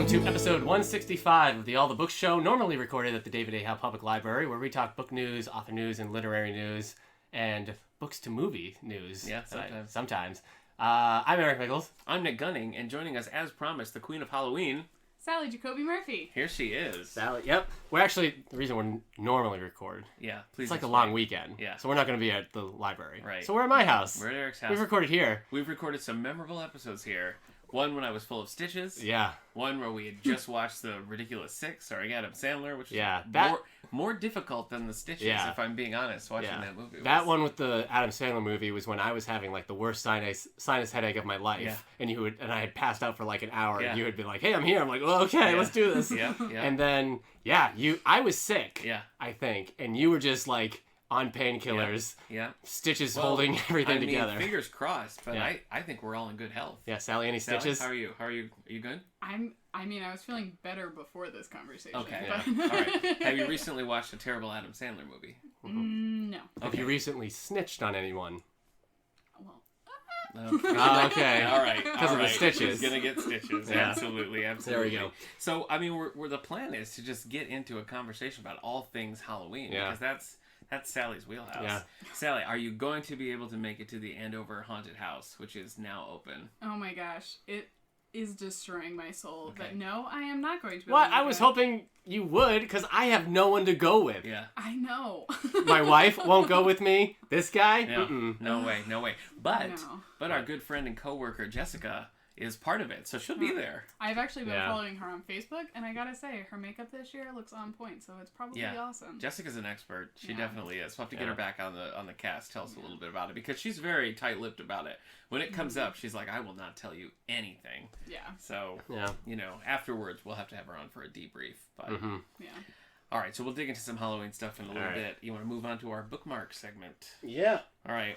Welcome to episode 165 of the All the Books Show, normally recorded at the David A. Howe Public Library, where we talk book news, author news, and literary news, and books to movie news. Yeah, sometimes. I'm Eric Michaels. I'm Nick Gunning, and joining us as promised, the Queen of Halloween, Sally Jacoby Murphy. Here she is. Sally, yep. We're actually, the reason we're normally record. Yeah, please. It's like explain. a long weekend. Yeah. So we're not going to be at the library. Right. So we're at my house. We're at Eric's house. We've recorded here. We've recorded some memorable episodes here. One when I was full of stitches. Yeah. One where we had just watched The Ridiculous Six, starring Adam Sandler, which is more difficult than the stitches, if I'm being honest, watching that movie. That one with the Adam Sandler movie was when I was having like the worst sinus headache of my life, and I had passed out for like an hour, and you had been like, "Hey, I'm here." I'm like, "Well, okay, let's do this." And then I was sick. I think, and you were just like on painkillers. Stitches holding everything together. Fingers crossed, but I think we're all in good health. Yeah, Sally, any stitches? How are you? Are you good? I was feeling better before this conversation. Okay. But... All right. Have you recently watched a terrible Adam Sandler movie? No. Have you recently snitched on anyone? Well. Okay. All right. Because of the stitches. He's gonna get stitches. Absolutely. There we go. So, we're the plan is to just get into a conversation about all things Halloween because that's Sally's wheelhouse. Yeah. Sally, are you going to be able to make it to the Andover Haunted House, which is now open? Oh my gosh. It is destroying my soul. Okay. But no, I am not going to be What? able to I was hoping you would, because I have no one to go with. Yeah. I know. My wife won't go with me. This guy? No way. But our good friend and coworker, Jessica, is part of it, so she'll be there. I've actually been following her on Facebook, and I gotta say, her makeup this year looks on point, so it's probably awesome. Jessica's an expert. She definitely is. We'll have to get her back on the cast, tell us a little bit about it, because she's very tight-lipped about it. When it comes up, she's like, I will not tell you anything. Yeah. So, afterwards, we'll have to have her on for a debrief. But Yeah. All right, so we'll dig into some Halloween stuff in a little bit. You want to move on to our bookmark segment? Yeah. All right.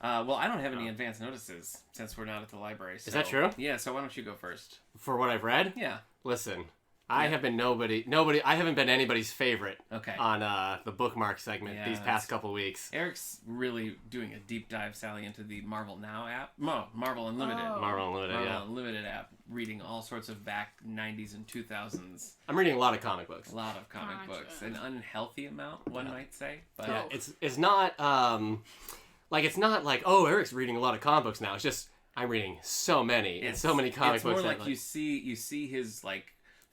Well, I don't have any advance notices since we're not at the library. So, is that true? Yeah, so why don't you go first? For what I've read? Yeah. Listen, I have been I haven't been anybody's favorite on the bookmark segment these past couple weeks. Eric's really doing a deep dive, Sally, into the Marvel Now app. Marvel Unlimited. Oh. Marvel Unlimited app, reading all sorts of back 90s and 2000s. I'm reading a lot of comic books. A lot of comic books. An unhealthy amount, one might say. But it's not... it's not like, oh, Eric's reading a lot of comic books now. It's just, I'm reading so many, and so many comic books. It's more like you see his,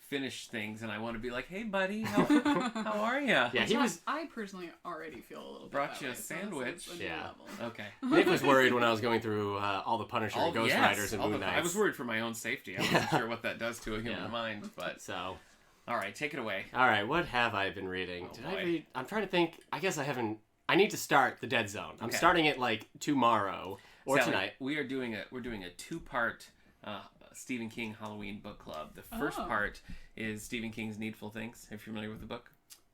finished things, and I want to be like, hey, buddy, how are you? Yeah, I personally already feel a little bit brought that you a way, sandwich. So Okay. Nick was worried when I was going through all the Punisher and Ghost Riders and Moon Knights. I was worried for my own safety. I wasn't sure what that does to a human mind, but... So... All right, take it away. All right, what have I been reading? I read... I'm trying to think. I guess I haven't... I need to start The Dead Zone. I'm starting it tomorrow or Sally, tonight. We're doing a two-part Stephen King Halloween book club. The first part is Stephen King's Needful Things. Are you familiar with the book?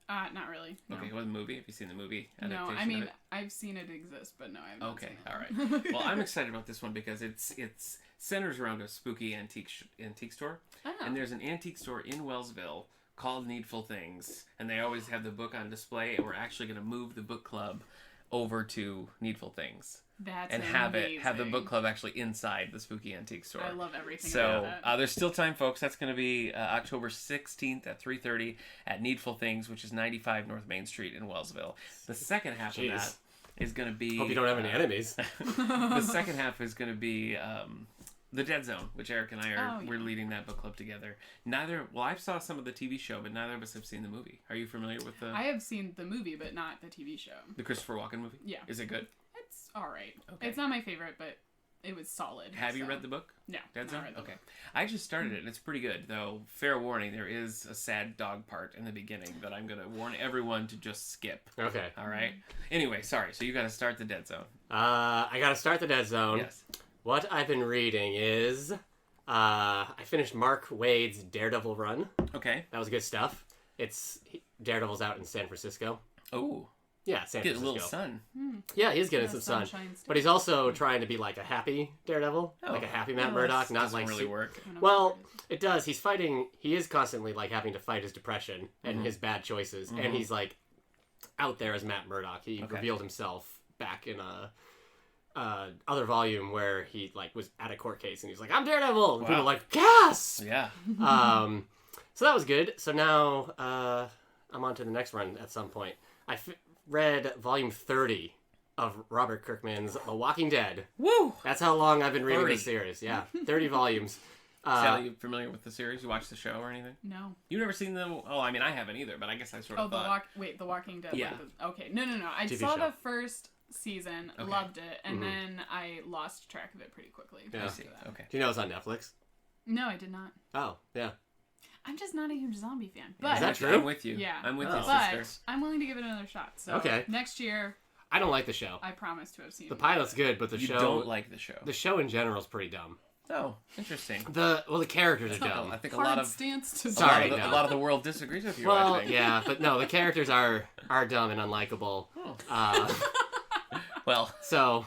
Not really. No. Okay, well, the movie. Have you seen the movie adaptation? No, I mean, I've seen it exist, but no, I haven't seen it. All right. Well, I'm excited about this one because it's centers around a spooky antique store, and there's an antique store in Wellsville called Needful Things, and they always have the book on display, and we're actually going to move the book club over to Needful Things. That's and amazing. have the book club actually inside the spooky antique store. I love everything about that. So there's still time, folks. That's going to be October 16th at 3:30 at Needful Things, which is 95 North Main Street in Wellsville. The second half of that is going to be... Hope you don't have any enemies. The second half is going to be... The Dead Zone, which Eric and I we're leading that book club together. I saw some of the TV show, but neither of us have seen the movie. Are you familiar with the... I have seen the movie, but not the TV show. The Christopher Walken movie? Yeah. Is it good? It's alright. Okay. It's not my favorite, but it was solid. Have you read the book? No. Dead Zone? Okay. I just started it, and it's pretty good, though. Fair warning, there is a sad dog part in the beginning that I'm going to warn everyone to just skip. Okay. All right? Anyway, sorry. So you got to start the Dead Zone. I got to start the Dead Zone. Yes. What I've been reading is... I finished Mark Waid's Daredevil run. Okay. That was good stuff. Daredevil's out in San Francisco. Oh. Yeah, San Francisco. Get a little sun. Yeah, he's getting some sun. But he's also trying to be like a happy Daredevil. Like a happy Matt Murdock. Not doesn't like really work. Well, it does. He's fighting... He is constantly having to fight his depression and his bad choices. And he's out there as Matt Murdock. He revealed himself back in other volume where he like was at a court case and he's like, I'm Daredevil, and people were like, yes. Yeah. So that was good. So now I'm on to the next run at some point. I read volume 30 of Robert Kirkman's The Walking Dead. Woo! That's how long I've been reading this series. Yeah, 30 volumes. Sally, you familiar with the series? You watch the show or anything? No. You've never seen them? Oh, I mean, I haven't either, but I guess I sort of thought... The Walking Dead. Yeah. Okay, no. I TV saw show. the first season, loved it, and then I lost track of it pretty quickly. I see. Okay. Do you know it's on Netflix? No, I did not. Oh, yeah. I'm just not a huge zombie fan. But Is that true? I'm with you. Yeah. I'm with you, But sister. I'm willing to give it another shot. So Okay. next year, I don't like the show. I promise to have seen The pilot's good, but the You show... don't like the show. The show in general is pretty dumb. Oh, interesting. The characters are dumb. I think a Hard lot of... stance to Sorry, a lot of the world disagrees with you, Well, I think. yeah, but no, the characters are dumb and unlikable. Well... So,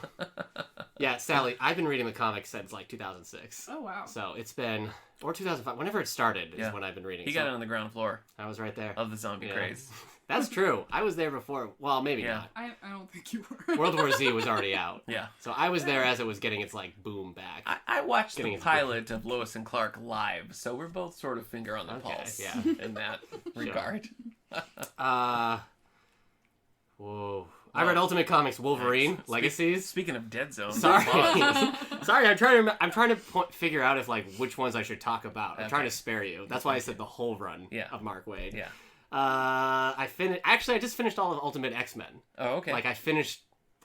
yeah, Sally, I've been reading the comics since like 2006. Oh wow. So it's been, or 2005, whenever it started is when I've been reading. He got it on the ground floor I was right there. of the zombie craze. That's true. I was there before. Well, maybe not. I don't think you were. World War Z was already out. Yeah. So I was there as it was getting its like boom back. I watched Getting the his pilot of Lois and Clark live, so we're both sort of finger on the pulse yeah. in that regard. Whoa. I read Ultimate Comics Wolverine Legacies. Speaking of Dead Zone. Sorry. Sorry, I'm trying to figure out if like which ones I should talk about. I'm trying to spare you. That's why I said the whole run of Mark Waid. Yeah. I just finished all of Ultimate X-Men. Oh, okay. Like I finished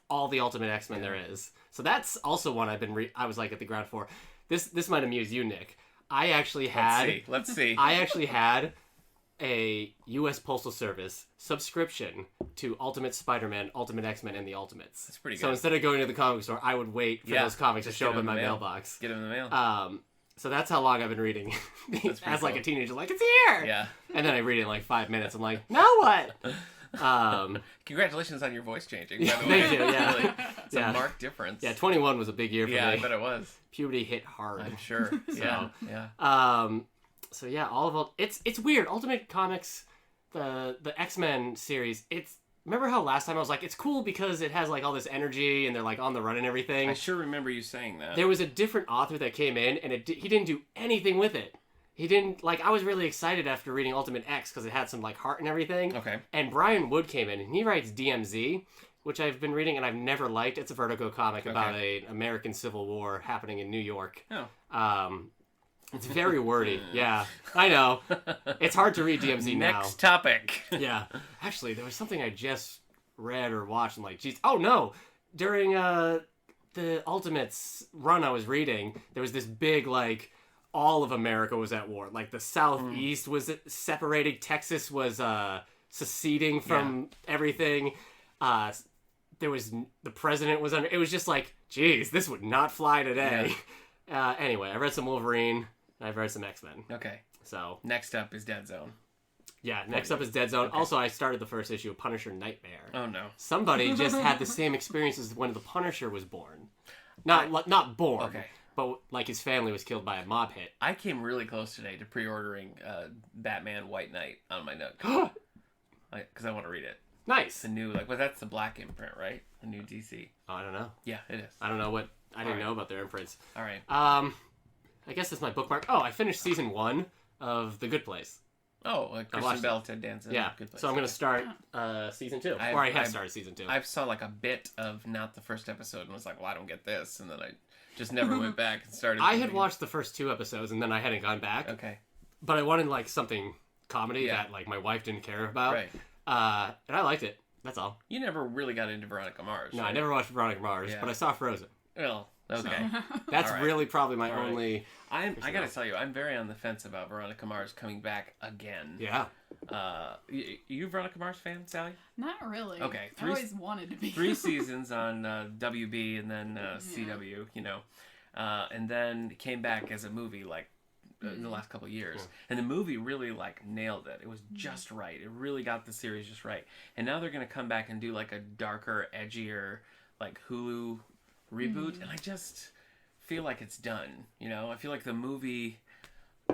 all the Ultimate X-Men there is. So that's also one I've been I was like at the ground for. This might amuse you, Nick. I actually had Let's see. I actually had a U.S. Postal Service subscription to Ultimate Spider-Man, Ultimate X-Men, and the Ultimates. That's pretty good. So instead of going to the comic store, I would wait for those comics to show up in my mailbox. Get them in the mail. So that's how long I've been reading. As like a teenager, like, it's here! Yeah. And then I read it in like 5 minutes. I'm like, now what? Congratulations on your voice changing, by the Thank way. you, yeah. Really, it's a marked difference. Yeah, 21 was a big year for me. Yeah, I bet it was. Puberty hit hard. I'm sure. Yeah. So yeah, it's weird. Ultimate Comics, the X-Men series, remember how last time I was like, it's cool because it has like all this energy and they're like on the run and everything. I sure remember you saying that. There was a different author that came in and he didn't do anything with it. He didn't, like, I was really excited after reading Ultimate X because it had some like heart and everything. Okay. And Brian Wood came in and he writes DMZ, which I've been reading and I've never liked. It's a Vertigo comic about an American Civil War happening in New York. Oh. It's very wordy. Yeah, I know. It's hard to read DMZ now. Next topic. Yeah. Actually, there was something I just read or watched and like, geez. Oh, no. During the Ultimates run I was reading, there was this big, like, all of America was at war. Like, the Southeast was separating. Texas was seceding from everything. There was, the president was under, it was just like, geez, this would not fly today. Yeah. Anyway, I read some Wolverine. I've read some X-Men. Okay. So next up is Dead Zone. Yeah, next up is Dead Zone. Okay. Also, I started the first issue of Punisher Nightmare. Oh no! Somebody just had the same experience as when the Punisher was born. Not born. Okay. But like his family was killed by a mob hit. I came really close today to pre-ordering Batman White Knight on my Nook because I want to read it. Nice. The new that's the black imprint, right? The new DC. Oh, I don't know. Yeah, it is. I don't know what. I didn't know about their imprints. All right. I guess that's my bookmark. Oh, I finished season 1 of The Good Place. Oh, like Christian Bale, Ted Danson. Yeah. Good Place. So I'm going to start season 2. I have started season 2. I saw like a bit of not the first episode and was like, well, I don't get this. And then I just never went back and started. I had watched the first 2 episodes and then I hadn't gone back. Okay. But I wanted like something comedy that like my wife didn't care about. Right. And I liked it. That's all. You never really got into Veronica Mars. No, right? I never watched Veronica Mars, but I saw Frozen. Well, okay. So, that's really probably my only... I gotta tell you, I'm very on the fence about Veronica Mars coming back again. Yeah. You a Veronica Mars fan, Sally? Not really. Okay. I always wanted to be. 3 seasons on WB and then CW, you know. And then came back as a movie like in the last couple of years. And the movie really like nailed it. It was just right. It really got the series just right. And now they're going to come back and do like a darker, edgier like Hulu reboot. And I just feel like it's done. You know, I feel like the movie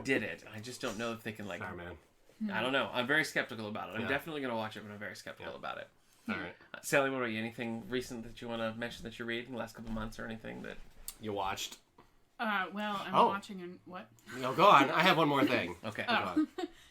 did it. I just don't know if they can like... Sorry, man. I don't know. I'm very skeptical about it. I'm definitely going to watch it, but I'm very skeptical about it. All right. Sally, what about you? Anything recent that you want to mention that you read in the last couple months or anything that you watched? Well, I'm watching and what? No, go on. I have one more thing. Okay. Oh.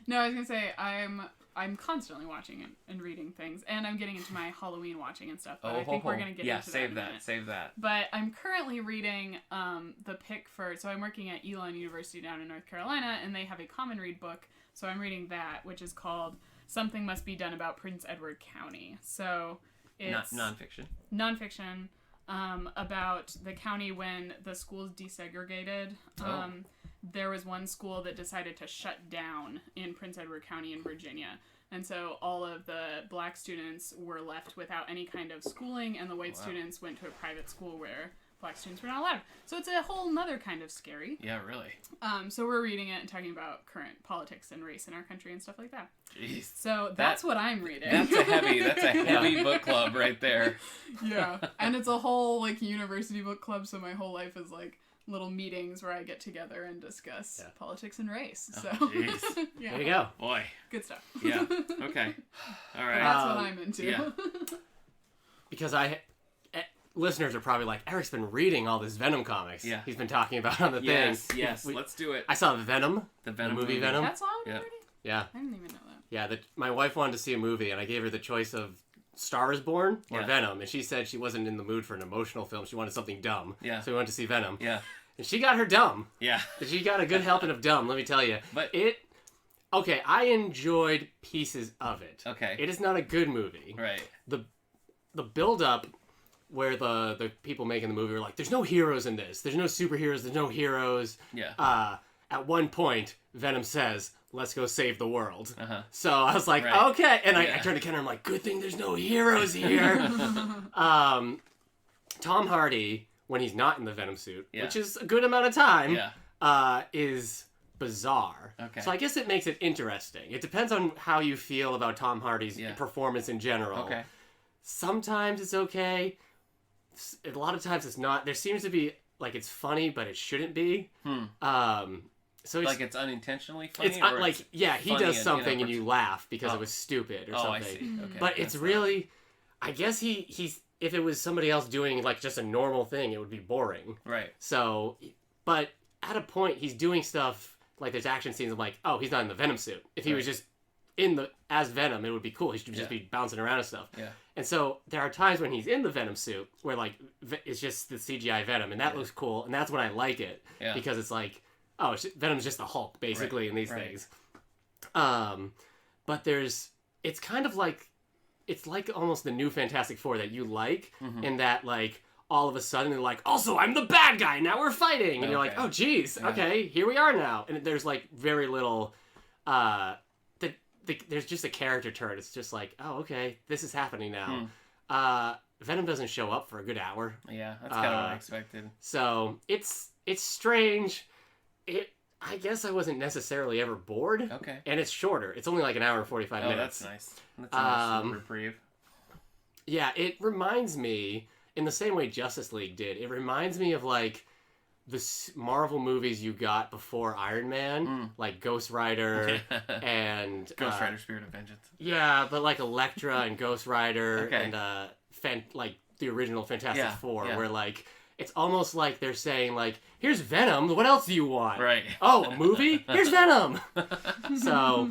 No, I was gonna say I'm constantly watching and reading things, and I'm getting into my Halloween watching and stuff. But I think we're gonna get into that in a minute. Save that. But I'm currently reading the pick for. So I'm working at Elon University down in North Carolina, and they have a common read book. So I'm reading that, which is called "Something Must Be Done About Prince Edward County." So it's nonfiction. Nonfiction. About the county when the schools desegregated. There was one school that decided to shut down in Prince Edward County in Virginia. And so all of the black students were left without any kind of schooling, and the white students went to a private school where black students were not allowed. So it's a whole nother kind of scary. Yeah, really. So we're reading it and talking about current politics and race in our country and stuff like that. Jeez. So that's what I'm reading. That's a heavy book club right there. Yeah. And it's a whole university book club, so my whole life is little meetings where I get together and discuss politics and race. So yeah. There you go. Boy. Good stuff. Yeah. Okay. All right. That's what I'm into. Yeah. Because listeners are probably like, Eric's been reading all this Venom comics. Yeah. He's been talking about on the thing. Yes, let's do it. I saw Venom. The Venom movie Venom. That's all already? Yeah. I didn't even know that. Yeah, my wife wanted to see a movie, and I gave her the choice of Star is Born or Venom, and she said she wasn't in the mood for an emotional film. She wanted something dumb. Yeah. So we went to see Venom. Yeah. And she got her dumb. Yeah. She got a good helping of dumb, let me tell you. But okay, I enjoyed pieces of it. Okay. It is not a good movie. Right. The build-up where the people making the movie were like, there's no heroes in this. There's no superheroes. There's no heroes. Yeah. At one point, Venom says, let's go save the world. Uh-huh. So I was like, okay. And I turned to Ken and I'm like, good thing there's no heroes here. Tom Hardy, when he's not in the Venom suit, which is a good amount of time, is bizarre. Okay. So I guess it makes it interesting. It depends on how you feel about Tom Hardy's performance in general. Okay. Sometimes it's okay. A lot of times it's not. There seems to be, it's funny, but it shouldn't be. So it's unintentionally funny? He does something and you laugh because it was stupid or something. I see. Okay. But it's really, I guess he's, if it was somebody else doing just a normal thing, it would be boring. Right. So, but at a point he's doing stuff, there's action scenes, I'm like, oh, he's not in the Venom suit. If he was just as Venom, it would be cool. He should just be bouncing around and stuff. Yeah. And so there are times when he's in the Venom suit where it's just the CGI Venom, and that looks cool, and that's when I like it because it's Venom's just the Hulk basically in these things. But it's kind of it's almost the new Fantastic Four that you like, in that all of a sudden they're like, also I'm the bad guy, now we're fighting, and you're like, oh geez, okay, here we are now, and there's very little. There's just a character turn. It's just oh, okay, this is happening now. Venom doesn't show up for a good hour. Yeah, that's kind of what I expected. So it's strange. I guess I wasn't necessarily ever bored. Okay. And it's shorter. It's only an hour and 45 minutes. Oh, that's nice. That's a nice little reprieve. Yeah, it reminds me, in the same way Justice League did, it reminds me of the Marvel movies you got before Iron Man, like Ghost Rider and... Ghost Rider Spirit of Vengeance. Yeah, but Elektra and Ghost Rider and the original Fantastic Four, where it's almost like they're saying here's Venom, what else do you want? Right. Oh, a movie? Here's Venom! So,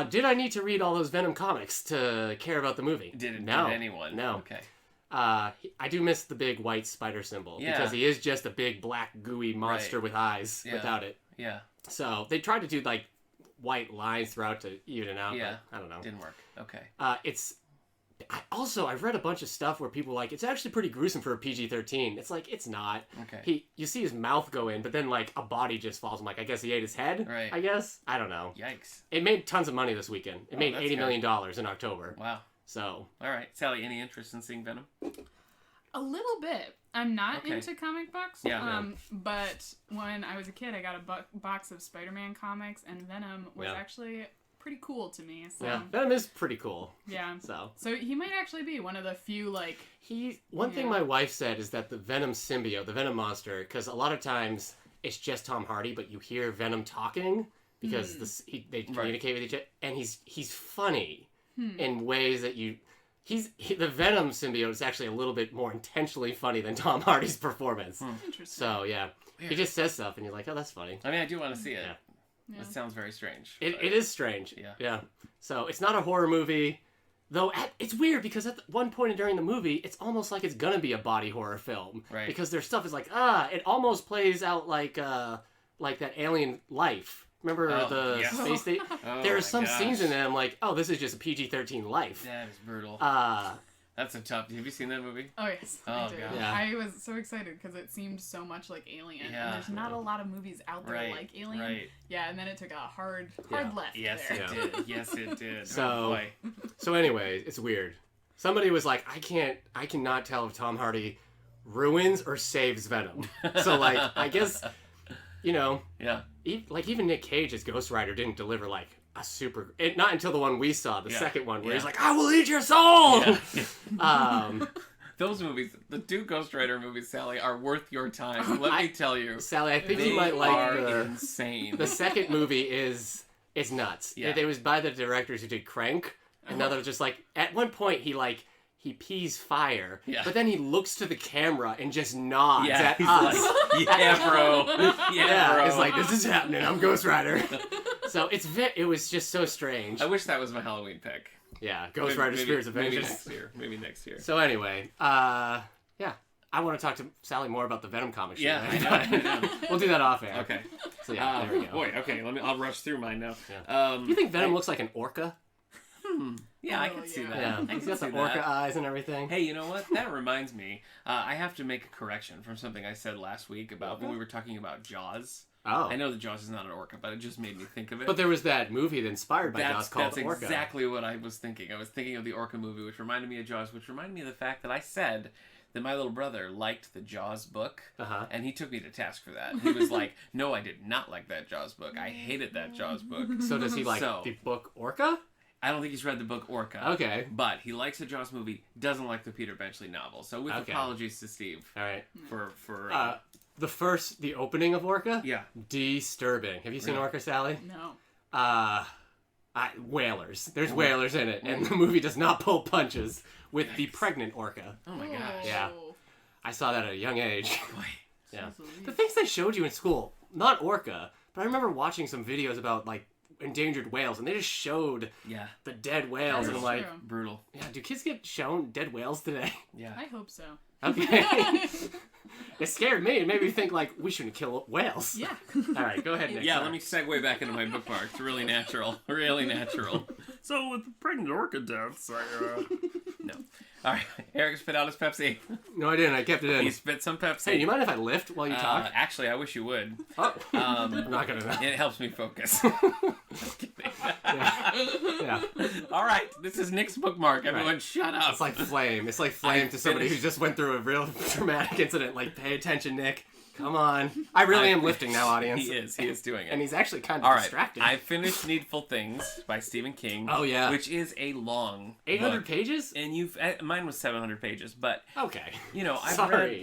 did I need to read all those Venom comics to care about the movie? Did anyone? No. Okay. I do miss the big white spider symbol because he is just a big black gooey monster with eyes without it. Yeah. So they tried to do white lines throughout to even it out. Yeah. But I don't know. Didn't work. Okay. I've read a bunch of stuff where people it's actually pretty gruesome for a PG-13. It's it's not. Okay. You see his mouth go in, but then a body just falls. I'm I guess he ate his head. Right. I guess. I don't know. Yikes. It made tons of money this weekend. It made $80 million in October. Wow. So. All right, Sally. Any interest in seeing Venom? A little bit. I'm not into comic books. Yeah. But when I was a kid, I got a box of Spider-Man comics, and Venom was actually pretty cool to me. So. Yeah, Venom is pretty cool. Yeah. So he might actually be one of the few One thing my wife said is that the Venom symbiote, the Venom monster, because a lot of times it's just Tom Hardy, but you hear Venom talking because they communicate with each other, and he's funny in ways that the Venom symbiote is actually a little bit more intentionally funny than Tom Hardy's performance. Interesting. So yeah, he just says stuff and you're like, oh, that's funny. I mean, I do want to see it. Yeah. It sounds very strange. It is strange. Yeah. So it's not a horror movie. Though it's weird because at one point during the movie, it's almost like it's gonna be a body horror film. Right. Because their stuff is like, it almost plays out like that Alien Life. Remember the space station? There are some scenes in there I'm like, oh, this is just a PG-13 Life. That is brutal. That's a tough... Have you seen that movie? Oh, yes. I did. Yeah. I was so excited because it seemed so much like Alien. Yeah. And there's not a lot of movies out there like Alien. Right. Yeah, and then it took a hard left Yes, there. it did. Yes, it did. So anyway, it's weird. Somebody was like, I cannot tell if Tom Hardy ruins or saves Venom. So, like, I guess, Yeah. Even Nick Cage as Ghost Rider didn't deliver, like, a super... not until the one we saw, the second one, where he's like, I will eat your soul! Those movies, the two Ghost Rider movies, Sally, are worth your time. Let me tell you. Sally, I think you might like insane. The second movie is nuts. Yeah. It was by the directors who did Crank, and now they're just like... At one point, he pees fire, but then he looks to the camera and just nods at us. Like, yeah, bro. Bro. It's like, this is happening. I'm Ghost Rider. So it was just so strange. I wish that was my Halloween pick. Yeah, Ghost Rider Spirits of Vengeance. Maybe next year. So anyway, I want to talk to Sally more about the Venom comic. Yeah, I know. We'll do that off air. Okay. So yeah, there we go. Boy, okay, I'll rush through mine now. Yeah. You think Venom looks like an orca? Yeah, I can see that. Yeah, he's got the orca eyes and everything. Hey, you know what? That reminds me. I have to make a correction from something I said last week about when we were talking about Jaws. Oh. I know that Jaws is not an orca, but it just made me think of it. But there was that movie that inspired by Jaws called Orca. That's exactly what I was thinking. I was thinking of the Orca movie, which reminded me of Jaws, which reminded me of the fact that I said that my little brother liked the Jaws book, and he took me to task for that. He was like, no, I did not like that Jaws book. I hated that Jaws book. So does he like the book Orca? I don't think he's read the book Orca. Okay. But he likes the Jaws movie, doesn't like the Peter Benchley novel. So with apologies to Steve. All right. For the opening of Orca? Yeah. Disturbing. Have you seen Orca, Sally? No. Whalers. There's whalers in it, and the movie does not pull punches with the pregnant orca. Oh my gosh. Yeah. I saw that at a young age. Boy. Yeah. The things they showed you in school, not orca, but I remember watching some videos about, like, endangered whales, and they just showed the dead whales, and I'm like, brutal. Yeah, do kids get shown dead whales today? Yeah. I hope so. Okay. It scared me. It made me think, like, we shouldn't kill whales. Yeah. All right, go ahead, Nick. Yeah, let me segue back into my bookmark. It's really natural. Really natural. So, with the pregnant orca deaths, No. All right, Eric spit out his Pepsi. No, I didn't. I kept it in. He spit some Pepsi. Hey, do you mind if I lift while you talk? Actually, I wish you would. Oh. I'm not going to. It helps me focus. Just kidding. Yeah. All right, this is Nick's bookmark. Everyone shut up. It's like flame. It's like flame to somebody who just went through a real traumatic incident. Like, pay attention, Nick. Come on. I really am lifting now, audience. He is doing it. And he's actually kind of distracted. I finished Needful Things by Stephen King. Oh, yeah. Which is a long 800 book. pages? And mine was 700 pages, but... Okay. You know, I've read,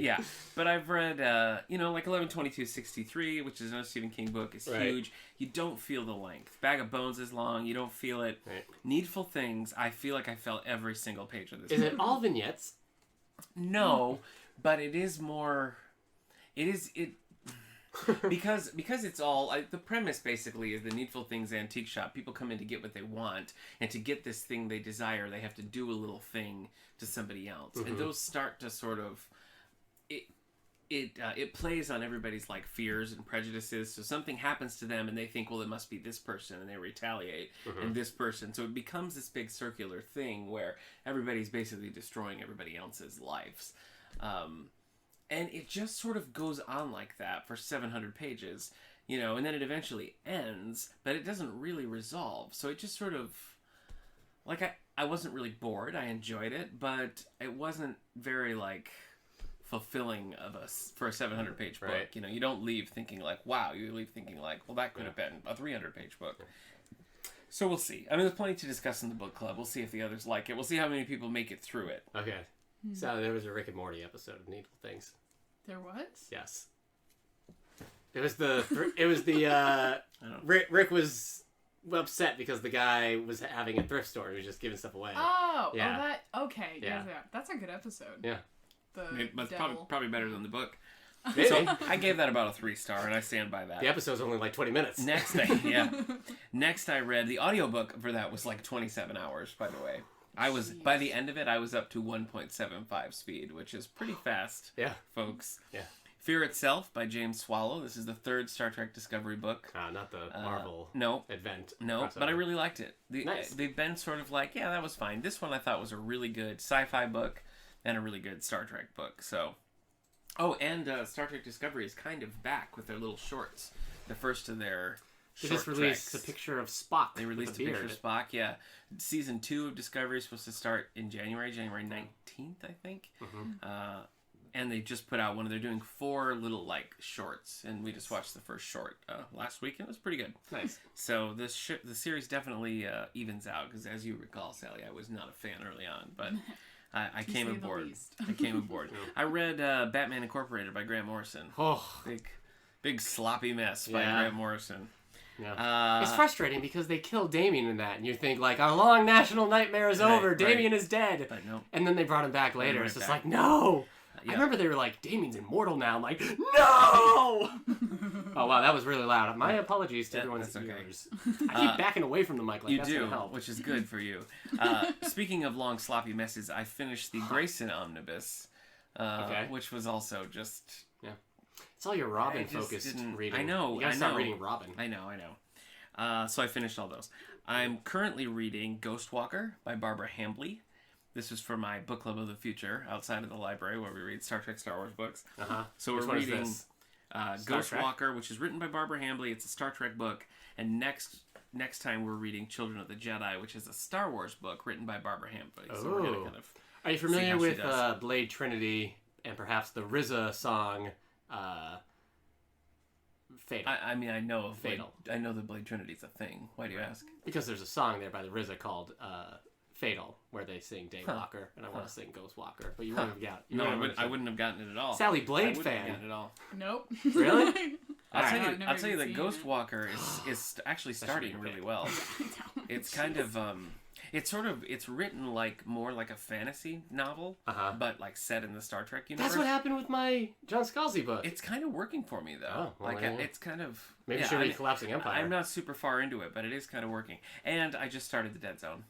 like 11/22/63, which is another Stephen King book. It's huge. You don't feel the length. Bag of Bones is long. You don't feel it. Right. Needful Things, I feel like I felt every single page of this book. Is it all vignettes? No, but it is more... because it's all the premise basically is the Needful Things antique shop. People come in to get what they want, and to get this thing they desire, they have to do a little thing to somebody else, and those start to sort of it plays on everybody's like fears and prejudices. So something happens to them, and they think, well, it must be this person, and they retaliate, and this person. So it becomes this big circular thing where everybody's basically destroying everybody else's lives. And it just sort of goes on like that for 700 pages, and then it eventually ends, but it doesn't really resolve. So it just sort of, like, I wasn't really bored. I enjoyed it, but it wasn't very, like, fulfilling for a 700-page book. Right. You don't leave thinking, like, wow. You leave thinking, like, well, that could have been a 300-page book. So we'll see. I mean, there's plenty to discuss in the book club. We'll see if the others like it. We'll see how many people make it through it. Okay. So there was a Rick and Morty episode of Needful Things. There was? Yes. It was the Rick was upset because the guy was having a thrift store. He was just giving stuff away. Okay. Yeah. That's a good episode. Yeah. That's probably better than the book. Maybe. So I gave that about a 3-star, and I stand by that. The episode's only like 20 minutes. Next, I read the audiobook for that was like 27 hours, by the way. By the end of it, I was up to 1.75 speed, which is pretty fast, folks. Yeah. Fear Itself by James Swallow. This is the 3rd Star Trek Discovery book. Not the Marvel event. No, crossover. but I really liked it. Nice. They've been sort of like, yeah, that was fine. This one I thought was a really good sci-fi book and a really good Star Trek book. So, and Star Trek Discovery is kind of back with their little shorts. The first of their They just released a picture of Spock. They released a picture of Spock, yeah. Season 2 of Discovery is supposed to start in January 19th, I think. Mm-hmm. And they just put out they're doing 4 little, shorts. And we just watched the first short last week, and it was pretty good. Nice. So the series definitely evens out, because as you recall, Sally, I was not a fan early on, but I came aboard. I read Batman Incorporated by Grant Morrison. Oh. Big sloppy mess by Grant Morrison. Yeah. It's frustrating because they kill Damien in that, and you think, our long national nightmare is over. Right. Damien is dead. But no. And then they brought him back later. It's just no! I remember they were like, Damien's immortal now. I'm like, no! Oh, wow, that was really loud. My apologies to everyone's viewers. I keep backing away from the mic you that's do, help. Which is good for you. Speaking of long, sloppy messes, I finished the Grayson Omnibus, which was also just... Yeah. It's all your Robin-focused reading. I know. You gotta start reading Robin. I know. So I finished all those. I'm currently reading Ghostwalker by Barbara Hambly. This is for my book club of the future outside of the library where we read Star Trek, Star Wars books. So we're reading Ghostwalker, which is written by Barbara Hambly. It's a Star Trek book. And next time we're reading Children of the Jedi, which is a Star Wars book written by Barbara Hambly. So we're gonna kind of Are you familiar with Blade Trinity and perhaps the RZA song Fatal? I mean, I know Fatal. I know the Blade Trinity's a thing. Why do you ask? Because there's a song there by the RZA called Fatal, where they sing Daywalker, and I want to sing Ghostwalker, but you wouldn't have gotten it. No, I wouldn't have gotten it at all. Sally Blade fan. fan. I wouldn't have gotten it at all. Nope. Really? I'll tell you that Ghostwalker is actually starting really well. It's kind of it's written more like a fantasy novel, but set in the Star Trek universe. That's what happened with my John Scalzi book. It's kind of working for me though. It's kind of maybe should read Collapsing Empire. I'm not super far into it, but it is kind of working. And I just started The Dead Zone.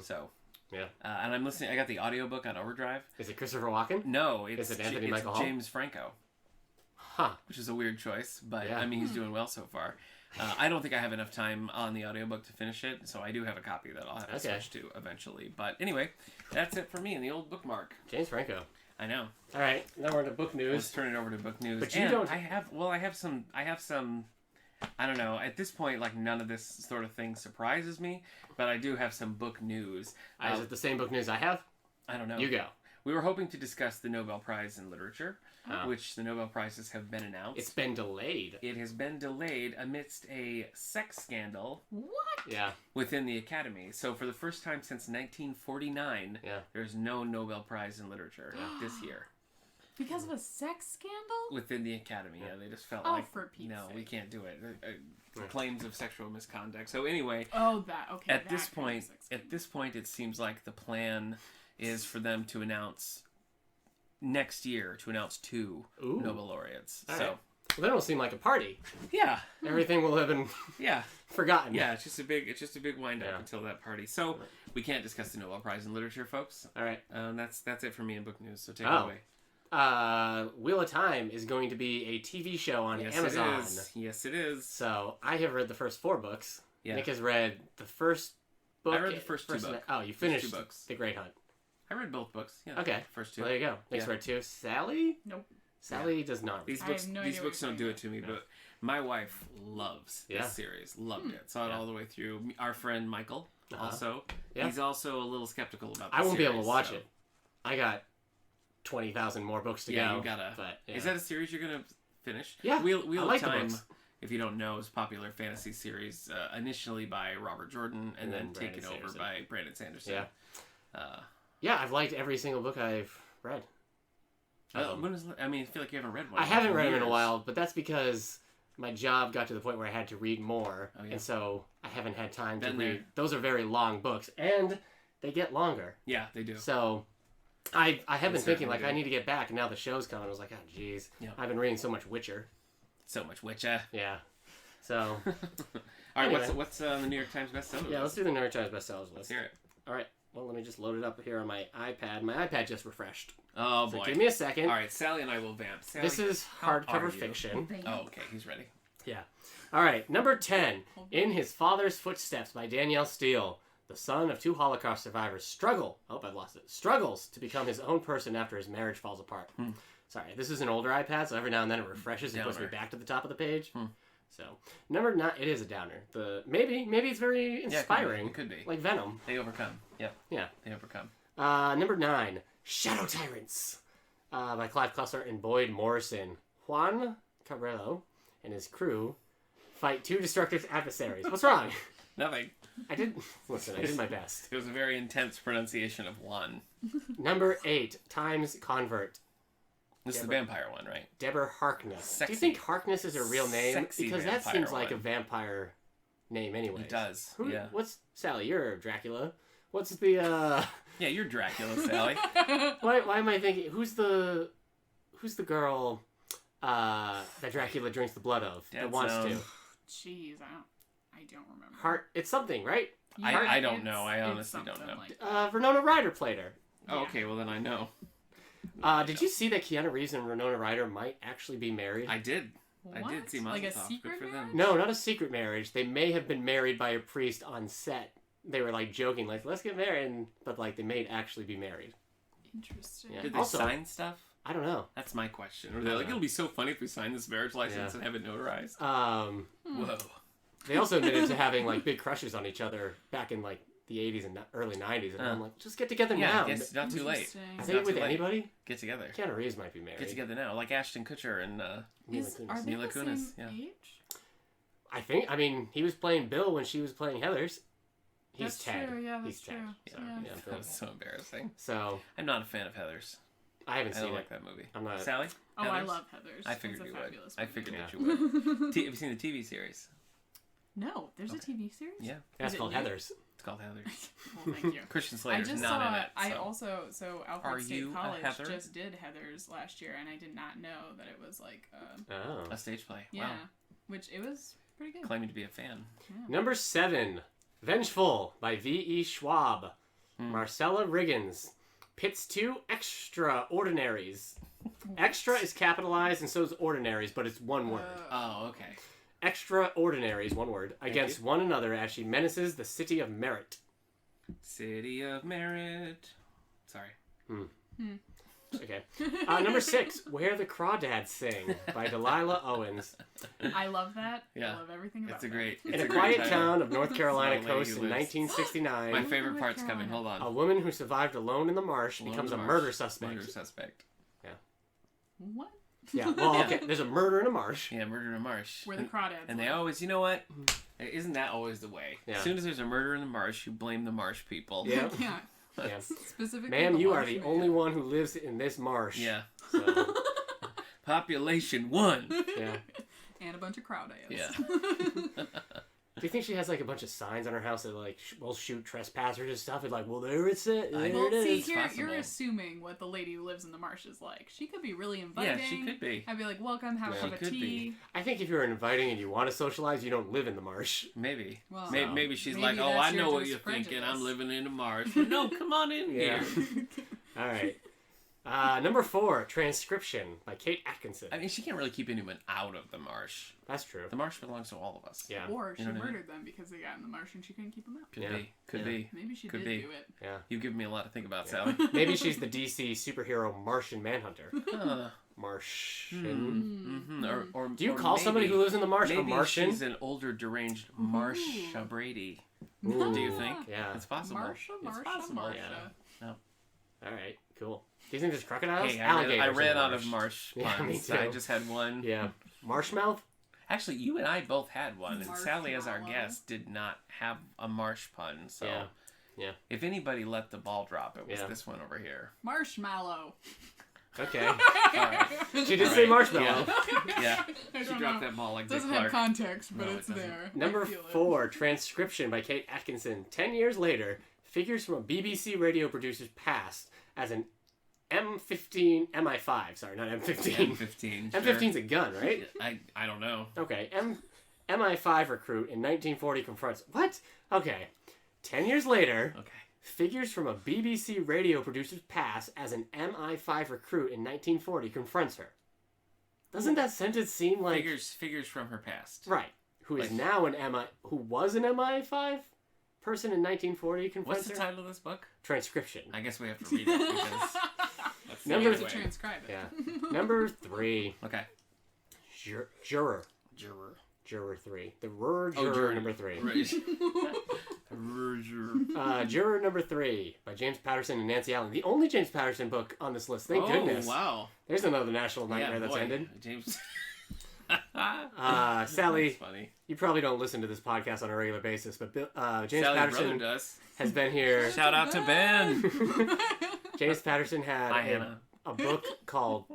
So, yeah. And I'm listening. I got the audiobook on Overdrive. Is it Christopher Walken? No, is it Anthony Michael Hall? James Franco. Which is a weird choice, but yeah. I mean, he's doing well so far. I don't think I have enough time on the audiobook to finish it, so I do have a copy that I'll have to switch to eventually. But anyway, that's it for me in the old bookmark. James Franco. I know. All right, now we're into book news. Let's turn it over to book news. But you don't. I have some. I don't know. At this point, none of this sort of thing surprises me, but I do have some book news. Is it the same book news I have? I don't know. You go. We were hoping to discuss the Nobel Prize in Literature, which the Nobel Prizes have been announced. It's been delayed. It has been delayed amidst a sex scandal. What? Yeah. Within the Academy. So for the first time since 1949, there's no Nobel Prize in Literature this year. Because of a sex scandal? Within the Academy, they just felt for Pete's sake. We can't do it. Claims of sexual misconduct. So anyway, At this point, it seems like the plan is for them to announce next year 2 Nobel laureates. All so. Right. Well, that don't seem like a party. Yeah. Everything will have been forgotten. Yeah, it's just a big wind up until that party. So we can't discuss the Nobel Prize in Literature, folks. All right. That's it for me in book news. So take it away. Wheel of Time is going to be a TV show on Amazon. Yes, it is. So I have read the first 4 books. Yeah. Nick has read the first book. I read the first 2 books. Oh, you finished 2 books. The Great Hunt. I read both books. Yeah. Okay. First 2. Well, there you go. Nick's read 2. Sally? Nope. Sally does not. These books don't do it to me, but my wife loves this series. Loved it. Saw it all the way through. Our friend Michael also. Yeah. He's also a little skeptical about the I won't series, be able to watch it. I got 20,000 more books to go. You gotta. But, Is that a series you're gonna finish? Yeah. Wheel of Time, if you don't know, is a popular fantasy series initially by Robert Jordan and then taken over by Brandon Sanderson. Yeah. I've liked every single book I've read. I feel like you haven't read one. I haven't read them in a while, but that's because my job got to the point where I had to read more, and so I haven't had time to read. Those are very long books, and they get longer. Yeah, they do. So I have been thinking, like, I need to get back, and now the show's coming. I was like, oh, jeez. Yeah. I've been reading so much Witcher. So much Witcher. Yeah. So. All right, what's the New York Times bestseller list? Yeah, let's do the New York Times bestsellers list. Let's hear it. All right. Well, let me just load it up here on my iPad. My iPad just refreshed. Oh, so boy. Give me a second. All right, Sally and I will vamp. Sally, this is hardcover fiction. Oh, okay. He's ready. Yeah. All right. Number 10. In His Father's Footsteps by Danielle Steele. The son of 2 Holocaust survivors struggles to become his own person after his marriage falls apart. Sorry, this is an older iPad, so every now and then it refreshes and puts me back to the top of the page. So, number 9, it is a downer. Maybe it's very inspiring. Yeah, it could be. Like Venom. They overcome. Yep. Yeah. They overcome. Number 9, Shadow Tyrants by Clive Cussler and Boyd Morrison. Juan Cabrero and his crew fight 2 destructive adversaries. What's wrong? Nothing. I did my best. It was a very intense pronunciation of Juan. Number 8, Times Convert. This is the vampire one, right? Deborah Harkness. Sexy. Do you think Harkness is a real name? Sexy because that seems like one. a vampire name anyway. It does. What's Sally? You're Dracula. What's the Yeah, you're Dracula, Sally. Why am I thinking who's the girl that Dracula drinks the blood of that wants to? Jeez, I don't remember. It's something, right? Yeah, I don't know. I honestly don't know. Like Winona Ryder played her. Oh, okay, well then I know. Did you see that Keanu Reeves and Winona Ryder might actually be married? I did. What? I did see Mazel Like a Tov. secret Good for them. No, not a secret marriage. They may have been married by a priest on set. They were like joking, like, let's get married, but like they may actually be married. Interesting. Yeah. Did they sign stuff? I don't know. That's my question. Or they're like, it'll be so funny if we sign this marriage license and have it notarized. Whoa. They also admitted to having like big crushes on each other back in like the 80s and early 90s. And I'm like, just get together now. Yeah, it's not too late. Is it with anybody? Get together. Keanu Reeves might be married. Get together now. Like Ashton Kutcher and Are they Mila the Kunis. same age? I mean, he was playing Bill when she was playing Heathers. He's that's Ted. True, yeah, that's He's true. Ted. Yeah. That was so embarrassing. So I'm not a fan of Heathers. I haven't seen I don't it. like that movie. I'm not. Sally? Oh, Heathers? I love Heathers. I figured you would. Movie. I figured that you would. Have you seen the TV series? No, there's a TV series? Yeah. That's called Heathers. It's called Heathers. Well, thank you. Christian Slater's not in it. So. Alfred State you a College Heather? just did Heathers last year, and I did not know that it was like a stage play. Yeah. Wow. Which it was pretty good. Claiming to be a fan. Yeah. Number 7, Vengeful by V.E. Schwab. Marcella Riggins. Pits 2 extraordinaries. Extra is capitalized and so is ordinaries, but it's one word. Oh, okay. Extraordinaries, one word, against one another as she menaces the City of Merit. City of Merit. Sorry. Okay. Number 6, Where the Crawdads Sing by Delilah Owens. I love that. Yeah. I love everything about It's a great. In a quiet town of North Carolina coast in 1969, My favorite part's coming. Hold on. a woman who survived alone in the marsh becomes a murder suspect. Murder suspect. Yeah. What? Yeah. Well, okay. There's a murder in a marsh. Yeah, murder in a marsh. Where the crawdads And they always, you know what? Isn't that always the way? Yeah. As soon as there's a murder in the marsh, you blame the marsh people. Yeah. Yeah. Yeah. Specifically. Ma'am, you are the only one who lives in this marsh. Yeah. So, Population 1. Yeah. And a bunch of crawdads. Yeah. do you think she has like a bunch of signs on her house that like will shoot trespassers and stuff? And like, well, there it's it. There Well, it see, is. you're assuming what the lady who lives in the marsh is like. She could be really inviting. Yeah, she could be. I'd be like, welcome, have a cup of tea. I think if you're inviting and you want to socialize, you don't live in the marsh. Maybe. Well, maybe she's maybe like, oh, that's I know your what you're prejudice. thinking. I'm living in a marsh. But no, come on in Yeah. here. All right. Number 4, Transcription by Kate Atkinson. I mean, she can't really keep anyone out of the marsh. That's true. The marsh belongs to all of us. Yeah. Or she You know what I mean? murdered them because they got in the marsh and she couldn't keep them out. Could Yeah. be. Could Yeah. be. Maybe she Could did be. do it. Yeah. You've given me a lot to think about, Sally. Maybe she's the DC superhero Martian Manhunter. Huh. Martian. Mm-hmm. Or Do you or call somebody who lives in the marsh a maybe Martian? she's an older, deranged Marsha Brady. Ooh. Do you think? Yeah. It's possible. It's possible. Yeah. All right. Cool. Do you think there's crocodiles? Hey, Alligators I in ran the out marsh. of marsh Yeah, me puns. too. I just had one. Yeah. Marshmouth? Actually, you and I both had one, and Sally, as our Marshmallow. guest, did not have a marsh pun. So, Yeah. if anybody let the ball drop, it was Yeah. this one over here. Marshmallow. Okay. Right. She did say marshmallow. Yeah. She dropped that ball like doesn't Dick have Clark. context, but it's there. Number 4, transcription by Kate Atkinson. 10 years later, figures from a BBC radio producer's past as an M15, MI5, sorry, not M15. M15. M15's a gun, right? I don't know. Okay, MI5 recruit in 1940 confronts... What? Okay. 10 years later... Okay. Figures from a BBC radio producer's past as an MI5 recruit in 1940 confronts her. Doesn't that sentence seem like... Figures from her past. Right. Who is now an who was an MI5 person in 1940 confronts What's the title of this book? Transcription. I guess we have to read it because... that's Number You have to transcribe it. Yeah. Number 3. Okay. Juror 3. The juror number 3. Right. Juror number 3 by James Patterson and Nancy Allen. The only James Patterson book on this list. Thank goodness. Wow. There's another national nightmare that's ended. James. Sally, That's funny. you probably don't listen to this podcast on a regular basis, but James Sally's Patterson brother does. has been here. Shout out to Ben. James Patterson had Hi, Hannah. a book called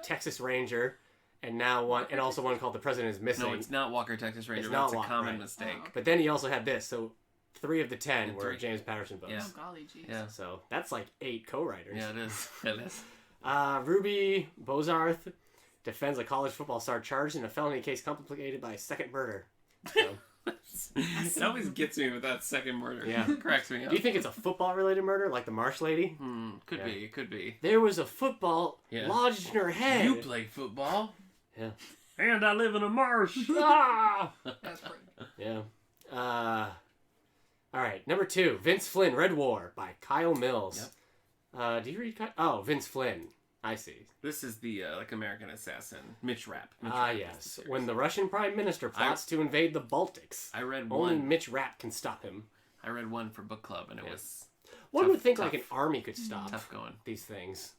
Texas Ranger, and also one called The President is Missing. No, it's not Walker, Texas Ranger. It's not That's a common right. mistake. Oh. But then he also had this, so 3 of the 10 And were 3. James Patterson books. Yeah. Oh, golly jeez. Yeah. So that's like 8 co-writers. Yeah, it is. It is. Ruby Bozarth defends a college football star charged in a felony case complicated by a second murder. So, It always gets me with that second murder. Yeah. It cracks me up. do you think it's a football-related murder, like the Marsh lady? Could be. It could be. There was a football Yeah. lodged in her head. You play football. Yeah. And I live in a marsh. Ah! That's pretty. Yeah. All right. Number 2, Vince Flynn, Red War by Kyle Mills. Yep. Do you read? Oh, Vince Flynn. I see. This is the American assassin, Mitch Rapp. Yes. When the Russian Prime Minister plots to invade the Baltics, I read only one. Mitch Rapp can stop him. I read one for book club, and it was One tough, would think tough. like an army could stop tough going. these things,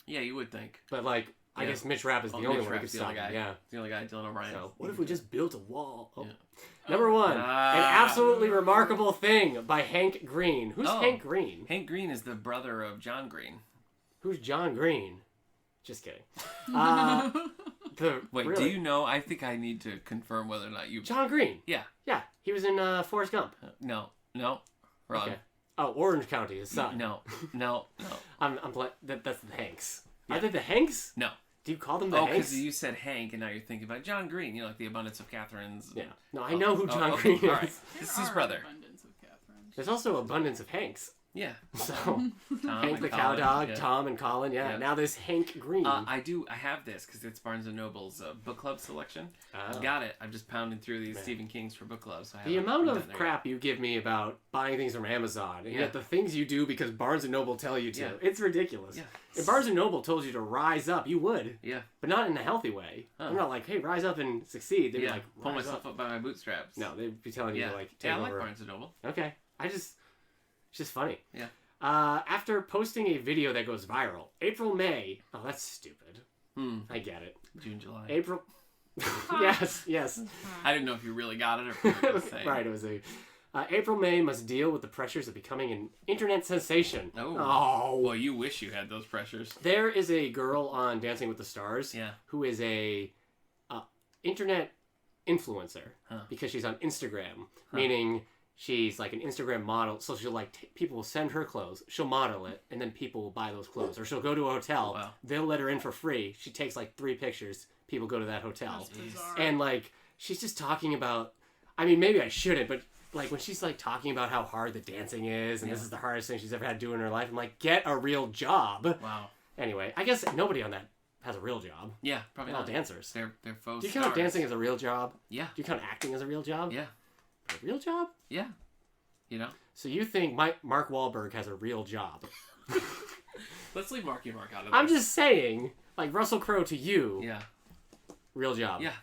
Yeah, you would think. but like I Yeah. guess Mitch Rapp is the only Mitch one who could Rapp's the stop only him. guy. Yeah. The only guy, Dylan O'Brien. So what if we just built a wall? Oh. Yeah. Number 1, an absolutely remarkable thing by Hank Green. Who's Hank Green? Hank Green is the brother of John Green. Who's John Green? Just kidding. Wait, really? do you know? I think I need to confirm whether or not you... John Green? Yeah. Yeah, he was in Forrest Gump. No. Wrong. Okay. Oh, Orange County, his son. No. That's the Hanks. Yeah. Are they the Hanks? No. Do you call them the Oh, Hanks? because you said Hank, and now you're thinking about John Green. You know, like the Abundance of Catherine's. Yeah. No, I know who John okay. Green is. All right. This is his brother. Abundance of Catherine. There's also abundance of Hanks. Yeah. So Tom Hank and the cow Colin, dog, yeah. Tom and Colin. Yeah. Yeah. Now there's Hank Green. I have this because it's Barnes & Noble's book club selection. I've got it. I'm just pounding through these Stephen King's for book club. So the amount of crap you give me about buying things from Amazon, and yet the things you do because Barnes & Noble tell you to, it's ridiculous. Yeah. If Barnes & Noble told you to rise up, you would. Yeah. But not in a healthy way. Oh. I'm not like, hey, rise up and succeed. They'd be like, pull rise myself up by my bootstraps. No, they'd be telling you to like take I like over. Barnes & Noble. Okay. It's just funny. Yeah. After posting a video that goes viral, April, May. Oh, that's stupid. I get it. June, July. April. yes. I didn't know if you really got it or if you were just saying. Right, it was April, May must deal with the pressures of becoming an internet sensation. Oh. Well, you wish you had those pressures. There is a girl on Dancing with the Stars who is a internet influencer because she's on Instagram, meaning she's like an Instagram model. So she'll like people will send her clothes, she'll model it, and then people will buy those clothes. Or she'll go to a hotel, they'll let her in for free. She takes like 3 pictures. People go to that hotel, and like she's just talking about. I mean, maybe I shouldn't, but like when she's like talking about how hard the dancing is, and this is the hardest thing she's ever had to do in her life, I'm like, get a real job. Wow. Anyway, I guess nobody on that has a real job. Yeah, probably all not. dancers. They're faux Do you count dancing as a real job? Yeah. Do you count acting as a real job? Yeah. A real job? Yeah. You know? So you think Mark Wahlberg has a real job? Let's leave Marky Mark out of this. I'm just saying, like Russell Crowe to you. Yeah. Real job. Yeah.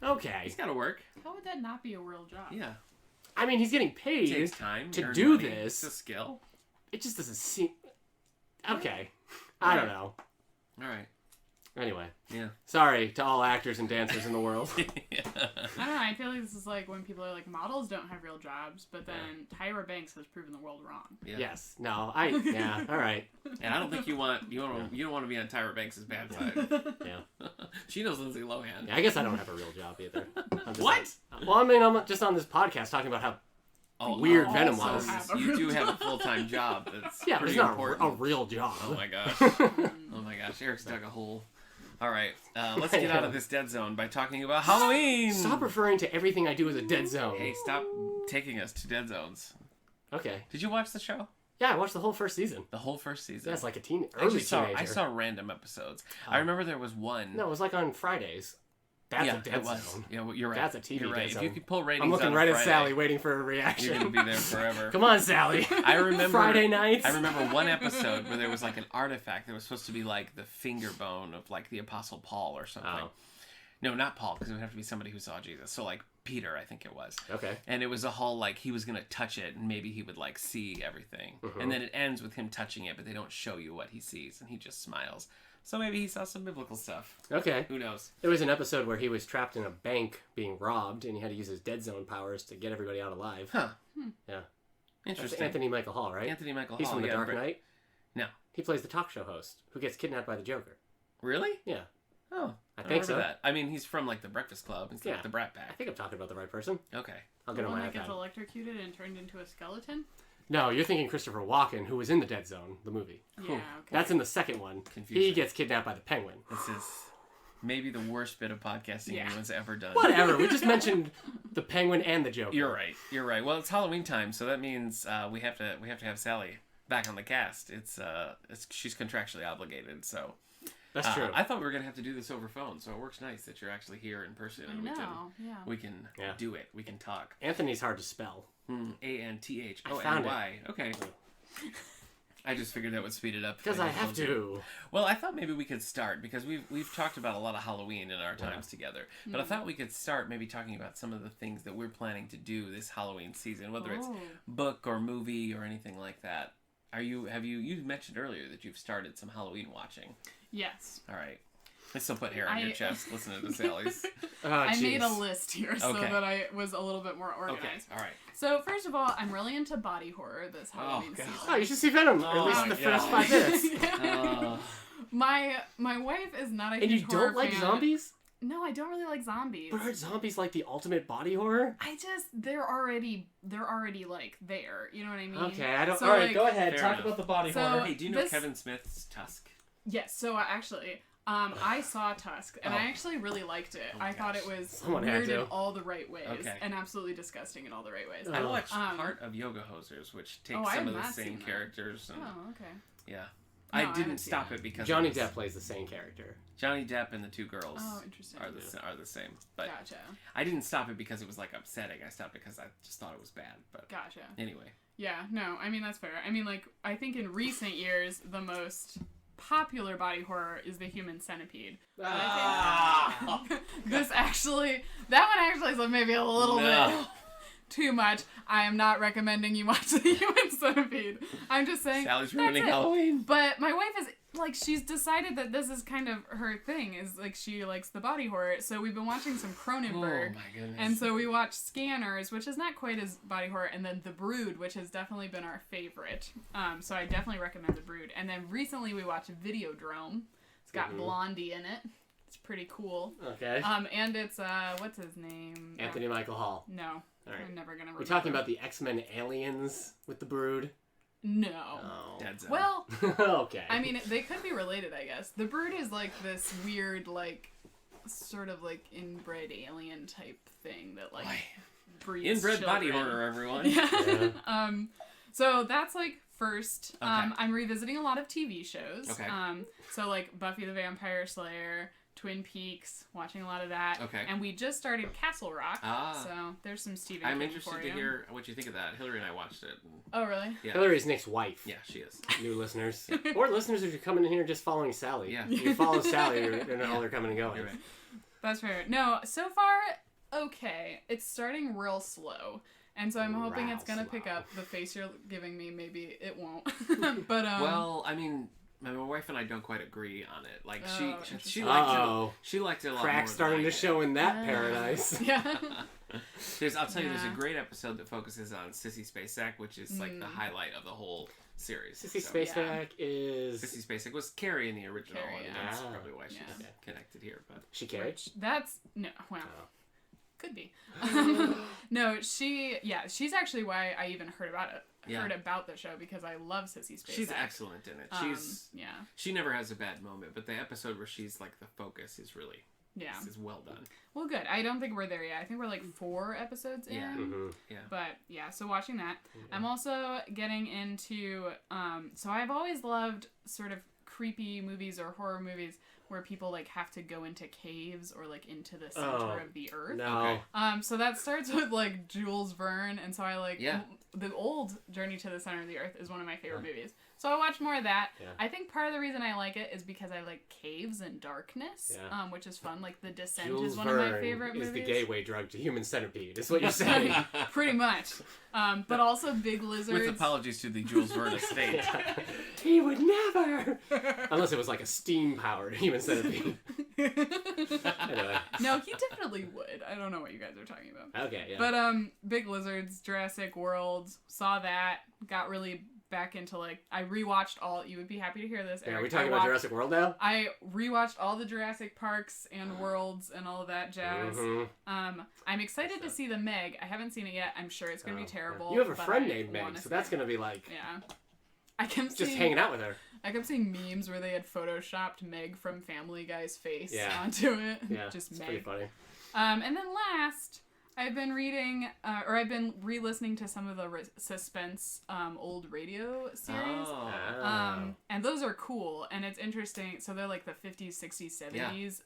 Okay. He's got to work. How would that not be a real job? Yeah. I mean, he's getting paid It takes time to earn do money. this. It's a skill. It just doesn't seem... Okay. I don't know. All right. Anyway. Yeah. Sorry to all actors and dancers in the world. I don't know. I feel like this is like when people are like, models don't have real jobs, but then Tyra Banks has proven the world wrong. Yeah. Yes. No. All right. And I don't think you don't want to be on Tyra Banks' bad side. Yeah. She knows Lindsay Lohan. Yeah, I guess I don't have a real job either. What? Well, I mean, I'm just on this podcast talking about how weird Venom was. You do have a full-time job. That's yeah, pretty but it's not important. a real job. Oh my gosh. Oh my gosh. Eric's dug a hole. All right. Let's get out of this dead zone by talking about Halloween. Stop referring to everything I do as a dead zone. Hey, stop taking us to dead zones. Okay. Did you watch the show? Yeah, I watched the whole first season. The whole first season? Yeah, it's like a early teenager. I saw random episodes. I remember there was one. No, it was like on Fridays. That's a dead zone. Yeah, well, you're right. That's a TV you're right. dead zone. If you could pull ratings I'm looking on right a at Friday, Sally waiting for a reaction. You're going to be there forever. Come on, Sally. I remember Friday nights. I remember one episode where there was like an artifact that was supposed to be like the finger bone of like the Apostle Paul or something. Oh. No, not Paul, because it would have to be somebody who saw Jesus. So like Peter, I think it was. Okay. And it was a whole like he was going to touch it and maybe he would like see everything. Mm-hmm. And then it ends with him touching it, but they don't show you what he sees and he just smiles. So maybe he saw some biblical stuff. Okay. Who knows? There was an episode where he was trapped in a bank being robbed, and he had to use his dead zone powers to get everybody out alive. Huh. Yeah. Interesting. That's Anthony Michael Hall, right? Anthony Michael Hall. He's from The Dark Knight. No. He plays the talk show host who gets kidnapped by the Joker. Really? Yeah. Oh. I think so. That. I mean, he's from like the Breakfast Club. It's like the Brat Pack. I think I'm talking about the right person. Okay. I'll get on my iPad. The one that gets electrocuted and turned into a skeleton? No, you're thinking Christopher Walken, who was in the Dead Zone, the movie. Yeah, okay. That's in the second one. Confusing. He gets kidnapped by the Penguin. This is maybe the worst bit of podcasting anyone's ever done. Whatever. We just mentioned the Penguin and the Joker. You're right. You're right. Well, it's Halloween time, so that means we have to have Sally back on the cast. It's she's contractually obligated, so. That's true. I thought we were gonna have to do this over phone, so it works nice that you're actually here in person and we can do it. We can talk. Anthony's hard to spell. Anthony. Okay. I just figured that would speed it up. Because I have to. Well, I thought maybe we could start because we've talked about a lot of Halloween in our times together. But I thought we could start maybe talking about some of the things that we're planning to do this Halloween season, whether it's book or movie or anything like that. You mentioned earlier that you've started some Halloween watching. Yes. All right. I still put hair on your chest listening to Sally's. I made a list here so that I was a little bit more organized. Okay, all right. So, first of all, I'm really into body horror this Halloween season. Oh, you should see Venom, or at least the first 5 minutes. My wife is not a huge horror fan. And you don't like zombies? No, I don't really like zombies. But aren't zombies like the ultimate body horror? They're already like there. You know what I mean? Okay, I don't. So, all right, go ahead. Talk about the body so horror. Hey, do you know Kevin Smith's Tusk? Yes. So actually, I saw Tusk and I actually really liked it. I thought it was weird in all the right ways and absolutely disgusting in all the right ways. I watched part of Yoga Hosers, which takes some of the same characters. And, okay. Yeah. No, I didn't stop it because Johnny Depp plays the same character. Johnny Depp and the two girls are the same. But gotcha. I didn't stop it because it was like upsetting. I stopped it because I just thought it was bad. But gotcha. Anyway. Yeah, no, I mean that's fair. I mean like I think in recent years the most popular body horror is the Human Centipede. That one actually is maybe a little bit too much. I am not recommending you watch the Human Centipede. I'm just saying Sally's ruining Halloween. But my wife is like, she's decided that this is kind of her thing, is like she likes the body horror. So we've been watching some Cronenberg. Oh my goodness. And so we watched Scanners, which is not quite as body horror, and then The Brood, which has definitely been our favorite. So I definitely recommend The Brood. And then recently we watched Videodrome. It's got Blondie in it. It's pretty cool. Okay. And it's what's his name? Anthony Michael Hall. No. All right. I'm never gonna remember. We're talking about the X-Men aliens with the Brood. No. Oh. Dead zone. Well, okay. I mean, they could be related, I guess. The Brood is like this weird, like, sort of like inbred alien type thing that like breeds inbred children. body horror, everyone. Yeah. So that's like first. Okay. I'm revisiting a lot of TV shows. Okay. So like Buffy the Vampire Slayer, Twin Peaks, watching a lot of that. Okay. And we just started Castle Rock. Ah. So there's some Stephen I'm King interested for to you. hear what you think of that. Hillary and I watched it. Oh, really? Yeah. Hillary's Nick's wife. Yeah, she is. New listeners. Or listeners if you're coming in here just following Sally. Yeah. You follow Sally, you're all they're coming and going. You're right. That's fair. No, so far, okay. It's starting real slow. And so I'm hoping it's going to pick up. The face you're giving me, maybe it won't. But Well, I mean, My wife and I don't quite agree on it. Like she liked it a lot. Crack more starting to show in that paradise. Yeah. I'll tell you, there's a great episode that focuses on Sissy Spacek, which is like the highlight of the whole series. Sissy Spacek is... Sissy Spacek was Carrie in the original, Carrie, and that's probably why she's connected here. But she Carrie? That's no. Well, could be. No, she's actually why I even heard about it. Heard about the show because I love Sissy Spacek. She's excellent in it. She never has a bad moment, but the episode where she's like the focus is really is well done. Well, good. I don't think we're there yet. I think we're like 4 episodes in. Yeah. But so watching that. I'm also getting into so I've always loved sort of creepy movies or horror movies where people like have to go into caves or like into the center of the earth. No. So that starts with like Jules Verne, and so I like the old Journey to the Center of the Earth is one of my favorite movies. So I watch more of that. Yeah. I think part of the reason I like it is because I like caves and darkness, which is fun. Like The Descent Jules is one Verne of my favorite movies. Is the gateway drug to Human Centipede, is what you're saying. Pretty much. But also Big Lizards. With apologies to the Jules Verne estate. He would never! Unless it was like a steam-powered Human Centipede. Anyway. No, he definitely would. I don't know what you guys are talking about. Okay, yeah. But Big Lizards, Jurassic World, saw that, got really back into like I rewatched all. You would be happy to hear this, Eric. Are we talking about Jurassic World now? I rewatched all the Jurassic Parks and Worlds and all of that jazz. I'm excited to see the Meg. I haven't seen it yet. I'm sure it's gonna be terrible. You have a friend named Meg, so that's gonna be like I kept just hanging out with her. I kept seeing memes where they had photoshopped Meg from Family Guy's face onto it. Yeah, just it's Meg. pretty funny. And then last, I've been reading, or I've been re-listening to some of the suspense old radio series. And those are cool, and it's interesting. So they're like the 50s, 60s, 70s.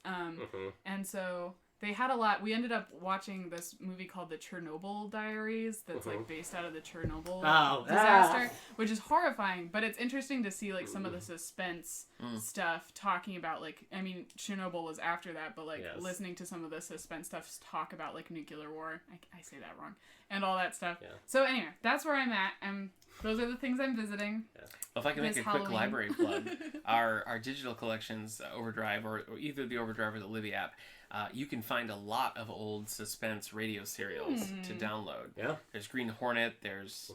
And so they had a lot. We ended up watching this movie called The Chernobyl Diaries that's like based out of the Chernobyl disaster, which is horrifying, but it's interesting to see like some of the suspense stuff talking about like, I mean, Chernobyl was after that, but like listening to some of the suspense stuff talk about like nuclear war. I say that wrong. And all that stuff. Yeah. So anyway, that's where I'm at. Those are the things I'm visiting. Yeah. Well, if I can make a quick library plug, our digital collections, Overdrive, or either the Overdrive or the Libby app, you can find a lot of old suspense radio serials to download. Yeah. There's Green Hornet. There's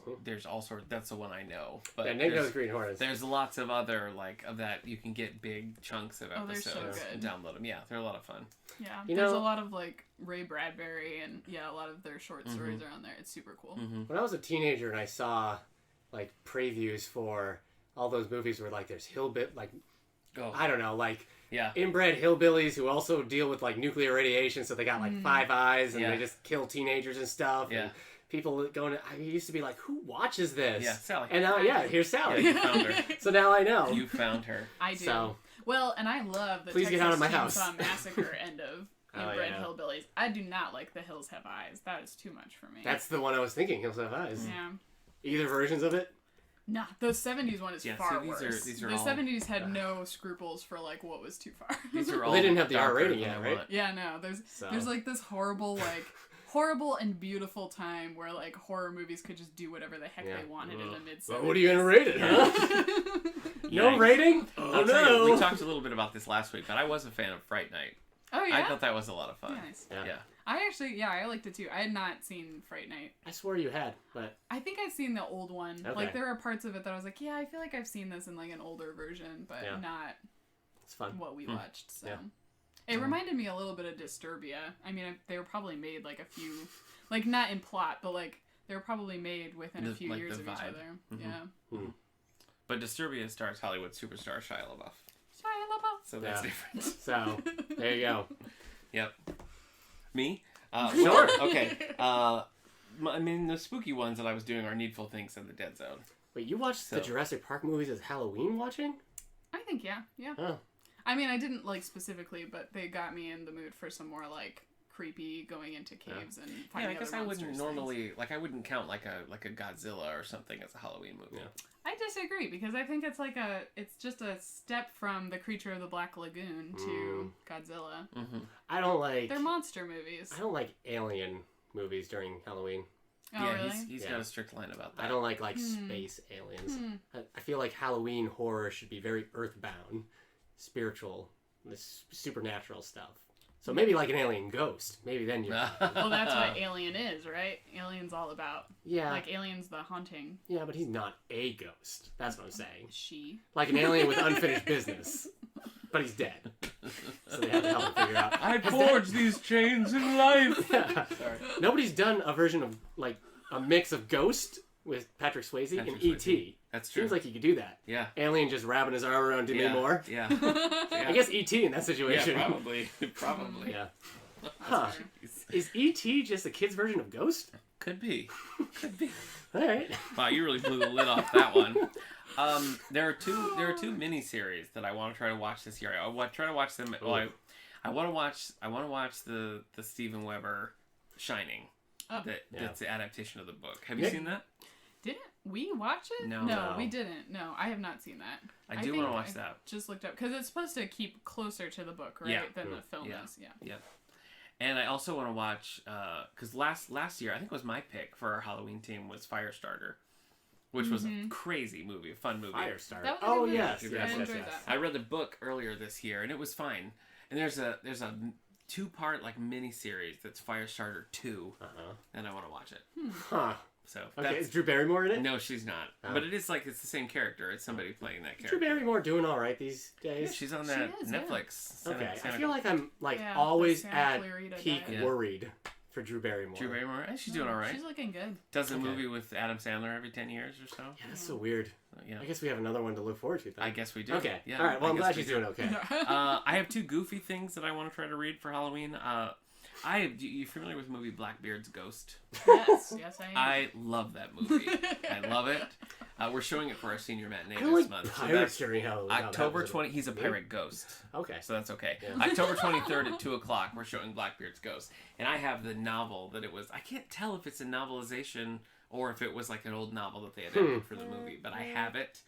all sorts. That's the one I know. But Nate knows Green Hornet. There's lots of other like of that. You can get big chunks of episodes and download them. Yeah, they're a lot of fun. Yeah, there's a lot of like Ray Bradbury and a lot of their short stories are on there. It's super cool. When I was a teenager and I saw like previews for all those movies where like there's I don't know, like inbred hillbillies who also deal with like nuclear radiation, so they got like 5 eyes and they just kill teenagers and stuff. Yeah. And people going, I used to be like, who watches this? Yeah, Sally. And now, here's Sally. Yeah, you found her. So now I know. You found her. I do. So, well, and I love the Texas Get Out of My Chainsaw House. Massacre end of inbred hillbillies. I do not like The Hills Have Eyes. That is too much for me. That's the one I was thinking, Hills Have Eyes. Yeah. Either versions of it? Nah, the 70s one is far worse. These are the 70s had no scruples for like what was too far. These are all they didn't have the R rating yet, right? Yeah, no. There's like this horrible and beautiful time where like horror movies could just do whatever the heck they wanted in the mid-70s. Well, what are you gonna rate it, huh? No rating? Oh no. We talked a little bit about this last week, but I was a fan of Fright Night. Oh yeah. I thought that was a lot of fun. Nice. Yeah. I actually, I liked it too. I had not seen Fright Night. I swore you had, but... I think I've seen the old one. Okay. Like, there are parts of it that I was like, I feel like I've seen this in, like, an older version, but not it's fun. What we watched, so... Yeah. It reminded me a little bit of Disturbia. I mean, they were probably made, like, a few... Like, not in plot, but, like, they were probably made within a few years of each other. Yeah. But Disturbia stars Hollywood superstar Shia LaBeouf. So that's different. So, there you go. Yep. Me? Sure. Okay. I mean, the spooky ones that I was doing are Needful Things and The Dead Zone. Wait, you watched the Jurassic Park movies as Halloween watching? I think, yeah. Oh. I mean, I didn't, like, specifically, but they got me in the mood for some more, like, creepy going into caves and finding I guess I wouldn't normally, like, I wouldn't count, like a Godzilla or something as a Halloween movie. Yeah. I disagree, because I think it's like it's just a step from The Creature of the Black Lagoon to Godzilla. I don't like... They're monster movies. I don't like alien movies during Halloween. Oh, yeah, really? he's got a strict line about that. I don't like space aliens. I feel like Halloween horror should be very earthbound, spiritual, this supernatural stuff. So maybe like an alien ghost. Maybe then you're... Well, that's what Alien is, right? Alien's all about. Yeah. Like, Alien's the haunting. Yeah, but he's not a ghost. That's what I'm saying. She. Like an alien with unfinished business. But he's dead. So they have to help him figure out. I forged these chains in life. Yeah. Sorry. Nobody's done a version of, like, a mix of Ghost with Patrick Swayze and E.T. That's true. Seems like you could do that. Yeah. Alien just wrapping his arm around Demi Moore. Yeah. I guess E.T. in that situation. Yeah, probably. Probably. Yeah. Huh. Is E.T. just a kid's version of Ghost? Could be. Could be. All right. Wow, you really blew the lid off that one. There are two miniseries that I want to try to watch this year. I want to try to watch them. Well, I want to watch the Steven Weber Shining. Oh. That's the adaptation of the book. Have you seen that? Didn't we watch it? No, we didn't. No, I have not seen that. I do want to watch that. Just looked up because it's supposed to keep closer to the book, right? Than the film is. Yeah. And I also want to watch because last year I think was my pick for our Halloween team was Firestarter, which was a crazy movie, a fun movie. Firestarter. Oh yes. I enjoyed that. I read the book earlier this year and it was fine. And there's a 2-part like mini series that's Firestarter 2, and I want to watch it. Huh. So okay, is Drew Barrymore in it? No, she's not. Oh. But it is like it's the same character. It's somebody playing that character. Drew Barrymore doing all right these days. Yeah, she's on that Netflix. Yeah. Okay, I feel like I'm always at peak worried for Drew Barrymore. Drew Barrymore, she's doing all right. She's looking good. Does a movie with Adam Sandler every 10 years or so. Yeah, that's so weird. Yeah. I guess we have another one to look forward to. Then. I guess we do. Okay. Yeah. All right. Well, I'm glad she's doing okay. I have 2 goofy things that I want to try to read for Halloween. You familiar with the movie Blackbeard's Ghost? Yes, I am. I love that movie. I love it. We're showing it for our senior matinee this this month. Pirates during Halloween. October 20. He's a pirate ghost. Okay. So that's okay. Yeah. October 23rd at 2:00. We're showing Blackbeard's Ghost, and I have the novel that it was. I can't tell if it's a novelization or if it was like an old novel that they adapted for the movie, but I have it,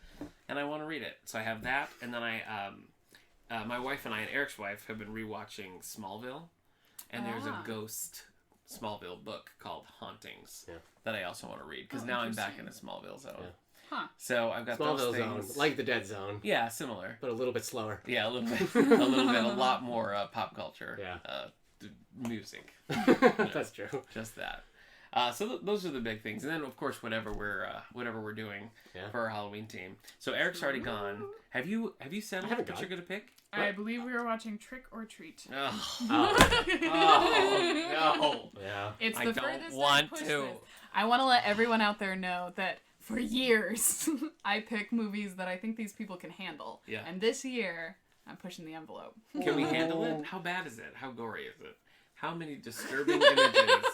and I want to read it. So I have that, and then my wife and I and Eric's wife have been rewatching Smallville. And there's a ghost Smallville book called Hauntings that I also want to read because now I'm back in the Smallville zone. Yeah. Huh. So I've got Smallville those things. Zone, like the Dead Zone. Yeah, similar. But a little bit slower. Yeah, a little bit. A lot more pop culture. Yeah. Music. That's true. Just that. So those are the big things, and then of course whatever we're doing for our Halloween team. So Eric's already gone. Have you settled what you're gonna pick? I believe we were watching Trick or Treat. Oh no! Yeah, it's the I don't furthest want I've pushed to. this. I want to let everyone out there know that for years I pick movies that I think these people can handle. Yeah. And this year I'm pushing the envelope. Can we handle it? How bad is it? How gory is it? How many disturbing images?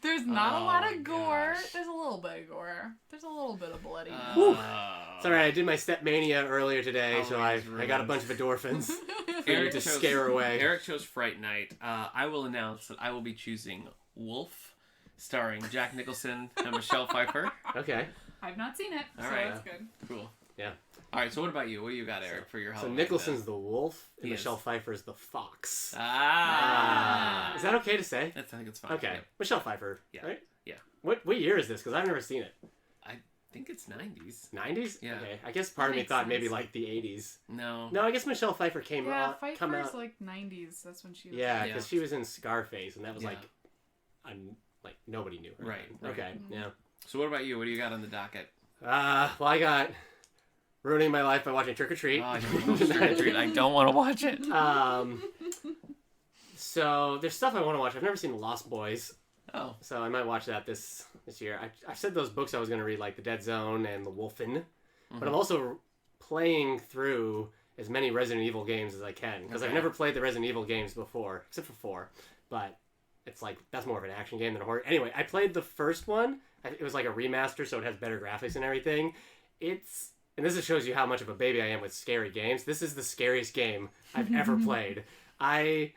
There's not a lot of gore. Gosh. There's a little bit of gore. There's a little bit of bloody. It's alright, I did my Step Mania earlier today, so I got a bunch of endorphins. to scare away. Eric chose Fright Night. I will announce that I will be choosing Wolf, starring Jack Nicholson and Michelle Pfeiffer. Okay. I've not seen it, so that's good. Cool. Yeah. Alright, so what about you? What do you got, Eric, for your Halloween? So Nicholson's the wolf, and Michelle Pfeiffer's the fox. Ah. Is that okay to say? I think it's fine. Okay. Yeah. Michelle Pfeiffer, right? Yeah. What year is this? Because I've never seen it. I think it's 90s. 90s? Yeah. Okay. I guess part of me thought maybe like the 80s. No. No, I guess Michelle Pfeiffer came out. Yeah, Pfeiffer's like 90s. That's when she was. Yeah, because she was in Scarface, and that was like nobody knew her. Right. Okay. Yeah. So what about you? What do you got on the docket? Well, I got ruining my life by watching Trick or Treat. Oh, I don't want to watch Trick or Treat. I don't want to watch it. So there's stuff I want to watch. I've never seen The Lost Boys. Oh. So I might watch that this year. I said those books I was going to read, like The Dead Zone and The Wolfen. But I'm also playing through as many Resident Evil games as I can. Because I've never played the Resident Evil games before, except for 4. But it's like, that's more of an action game than a horror. Anyway, I played the first one. It was like a remaster, so it has better graphics and everything. And this just shows you how much of a baby I am with scary games. This is the scariest game I've ever played. I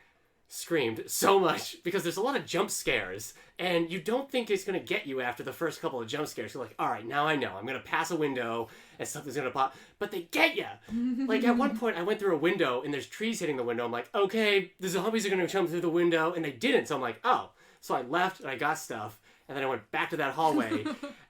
screamed so much because there's a lot of jump scares, and you don't think it's going to get you after the first couple of jump scares. You're like, all right, now I know. I'm going to pass a window and something's going to pop. But they get you. Like, at one point, I went through a window, and there's trees hitting the window. I'm like, okay, the zombies are going to jump through the window, and they didn't. So I'm like, oh. So I left, and I got stuff. and then I went back to that hallway,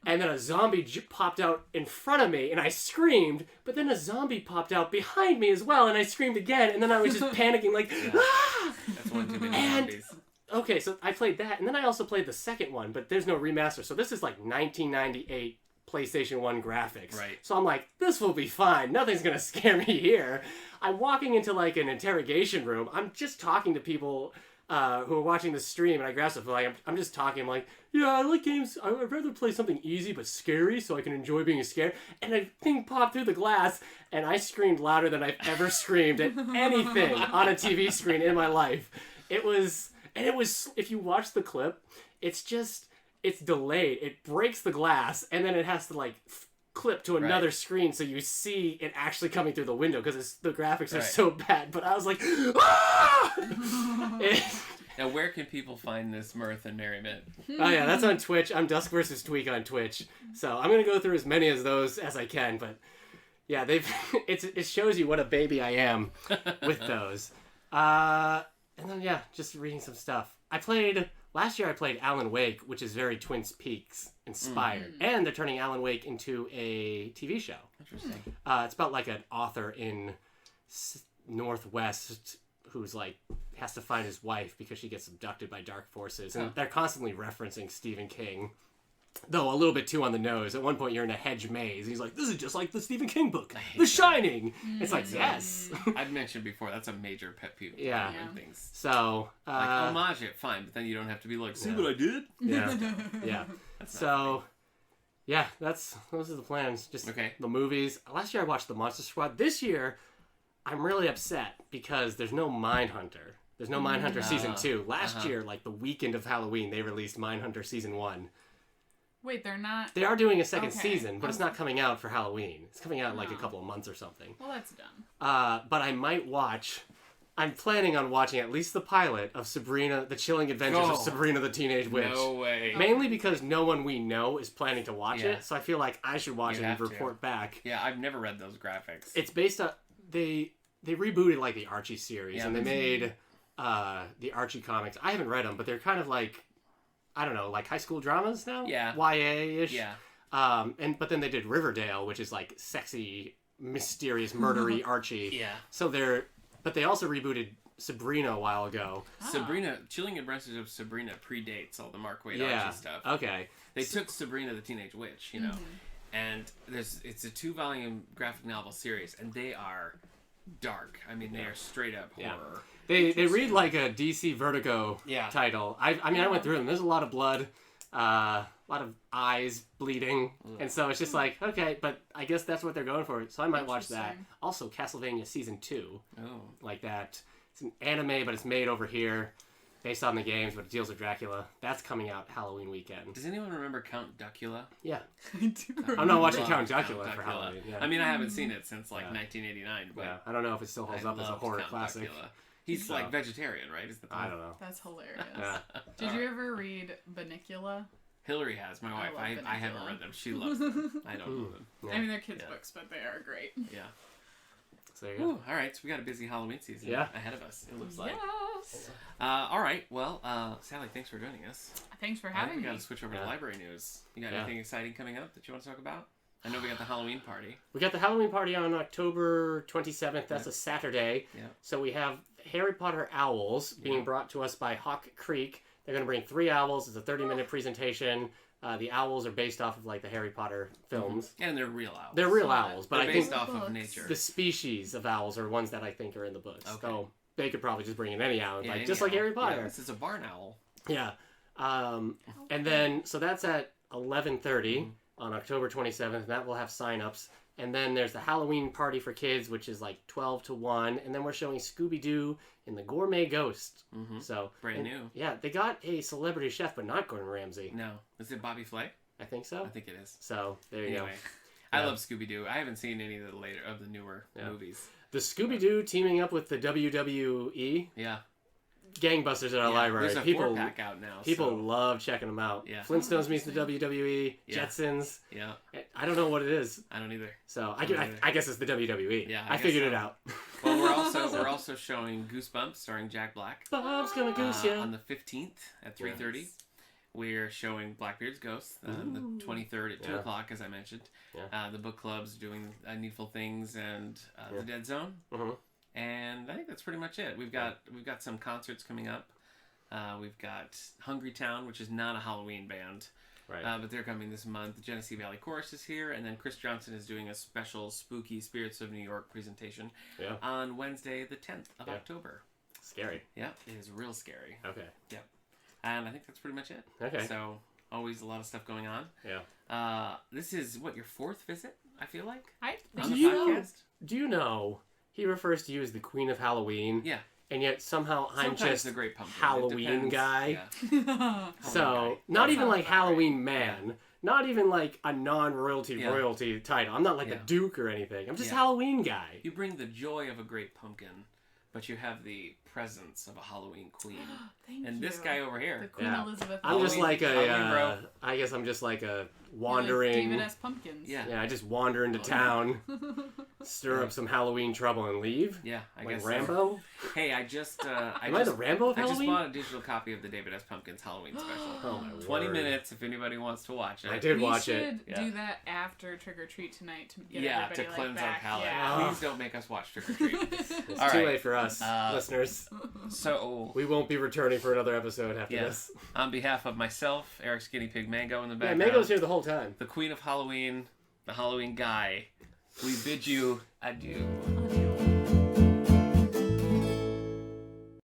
and then a zombie popped out in front of me, and I screamed, but then a zombie popped out behind me as well, and I screamed again, and then I was just panicking like, ah! That's one too many zombies. Okay, so I played that, and then I also played the second one, but there's no remaster, so this is like 1998 PlayStation 1 graphics. Right. So I'm like, this will be fine. Nothing's going to scare me here. I'm walking into like an interrogation room. I'm just talking to people who are watching the stream, and I grasp it. Like, I'm just talking. I'm like, yeah, I like games. I'd rather play something easy but scary so I can enjoy being scared. And a thing popped through the glass, and I screamed louder than I've ever screamed at anything on a TV screen in my life. It was, if you watch the clip, it's delayed. It breaks the glass, and then it has to like clip to another screen so you see it actually coming through the window because the graphics are so bad. But I was like, ah! Now, where can people find this mirth and merriment? Oh yeah, that's on Twitch. I'm Dusk vs. Tweak on Twitch, so I'm gonna go through as many of those as I can. But yeah, it shows you what a baby I am with those. And then yeah, just reading some stuff. Last year I played Alan Wake, which is very Twin Peaks inspired. And they're turning Alan Wake into a TV show. Interesting. It's about like an author in Northwest who's like has to find his wife because she gets abducted by dark forces. And they're constantly referencing Stephen King. Though a little bit too on the nose. At one point you're in a hedge maze. And he's like, this is just like the Stephen King book, The Shining. It's like, yes. I've mentioned before, that's a major pet peeve. Yeah. Things. So, like, homage it, fine. But then you don't have to be like, see what I did? Yeah. Yeah. So, yeah, those are the plans. Just the movies. Last year I watched The Monster Squad. This year, I'm really upset because there's no Mindhunter. There's no Mindhunter Season 2. Last year, like the weekend of Halloween, they released Mindhunter Season 1. Wait, they're not... They are doing a second season, but it's not coming out for Halloween. It's coming out in like a couple of months or something. Well, that's dumb. But I might watch... I'm planning on watching at least the pilot of Sabrina, The Chilling Adventures of Sabrina the Teenage Witch. No way. Mainly because no one we know is planning to watch it, so I feel like I should watch it and report back. Yeah, I've never read those graphics. It's based on... They rebooted like the Archie series, and they made the Archie comics. I haven't read them, but they're kind of like... I don't know, like high school dramas now? Yeah. YA-ish? Yeah. But then they did Riverdale, which is like sexy, mysterious, murdery Archie. Yeah. So but they also rebooted Sabrina a while ago. Sabrina, Chilling Adventures of Sabrina predates all the Mark Waid Archie stuff. Okay. They took Sabrina the Teenage Witch, you know, and it's a 2-volume graphic novel series, and they are dark. I mean, they are straight up horror. They read like a DC Vertigo title. I mean, I went through them. There's a lot of blood, a lot of eyes bleeding, and so it's just like, okay, but I guess that's what they're going for. So I might watch that. Also, Castlevania Season 2. Oh. Like that. It's an anime, but it's made over here, based on the games, but it deals with Dracula. That's coming out Halloween weekend. Does anyone remember Count Duckula? Yeah. I do remember. I'm not watching Count Duckula for Halloween. Yeah. I mean, I haven't seen it since like 1989, but I don't know if it still holds up as a horror classic. Duckula. He's like vegetarian, right? I don't know. That's hilarious. Did you ever read Banicula? Hillary has, my wife. I haven't read them. She loves them. I don't know them. Yeah. I mean, they're kids' books, but they are great. Yeah. So there you go. All right, so we got a busy Halloween season ahead of us, it looks like. Yes. All right, well, Sally, thanks for joining us. Thanks for having me. We got to switch over to library news. You got anything exciting coming up that you want to talk about? I know we got the Halloween party. We got the Halloween party on October 27th. That's a Saturday. Yeah. So we have Harry Potter Owls being brought to us by Hawk Creek. They're going to bring 3 owls. It's a 30-minute presentation. The owls are based off of like the Harry Potter films. And they're real owls. They're real owls, but they're I based think off of nature. The species of owls are ones that I think are in the books. Okay. So they could probably just bring in any owl, like owl. like Harry Potter. Yeah, this is a barn owl. Yeah. And then so that's at 11:30 on October 27th. And that will have sign-ups. And then there's the Halloween party for kids, which is like 12 to 1. And then we're showing Scooby-Doo and the Gourmet Ghost. So brand new. Yeah, they got a celebrity chef, but not Gordon Ramsay. No. Is it Bobby Flay? I think so. I think it is. So there you go. I love Scooby-Doo. I haven't seen any of the newer movies. The Scooby-Doo teaming up with the WWE. Yeah. Gangbusters at our library. There's a 4-pack out now. People love checking them out. Yeah. Flintstones meets the WWE. Yeah. Jetsons. Yeah. I don't know what it is. I don't either. So I guess it's the WWE. Yeah. I figured it out. Well, we're also showing Goosebumps starring Jack Black. Bob's gonna goose you on the 15th at 3:30. we're showing Blackbeard's Ghost on the 23rd at 2 o'clock, as I mentioned. Yeah. The book club's doing Needful Things and The Dead Zone. Mm-hmm. And I think that's pretty much it. We've got some concerts coming up. We've got Hungry Town, which is not a Halloween band. Right. But they're coming this month. The Genesee Valley Chorus is here, and then Chris Johnson is doing a special Spooky Spirits of New York presentation on Wednesday, the 10th of October. Scary. Yeah, it is real scary. Okay. Yeah. And I think that's pretty much it. Okay. So, always a lot of stuff going on. Yeah. This is, your fourth visit, I feel like? On the podcast? Do you know he refers to you as the Queen of Halloween? Yeah. And yet somehow I'm just the Great Pumpkin. Halloween guy. Yeah. So, not even like Halloween man. Yeah. Not even like a non-royalty royalty title. I'm not like a duke or anything. I'm just Halloween guy. You bring the joy of a great pumpkin, but you have the presence of a Halloween queen. Thank you. This guy over here. The Queen Elizabeth. I'm just like I guess I'm just like a wandering... Like David S. Pumpkins. Yeah. I just wander into town, stir up some Halloween trouble and leave. Yeah, I like guess Rambo? So. Hey, I just... Am I the Rambo of Halloween? I just bought a digital copy of the David S. Pumpkins Halloween special. Oh, my 20 word. minutes if anybody wants to watch it. I did watch it. We should do that after Trick or Treat tonight to get everybody to cleanse our back. palate. Yeah. Please don't make us watch Trick or Treat. It's too late for us, listeners. So we won't be returning for another episode after this. On behalf of myself, Eric Skinny Pig Mango in the background. Yeah, Mango's here the whole time. The Queen of Halloween, the Halloween guy. We bid you adieu. Adieu.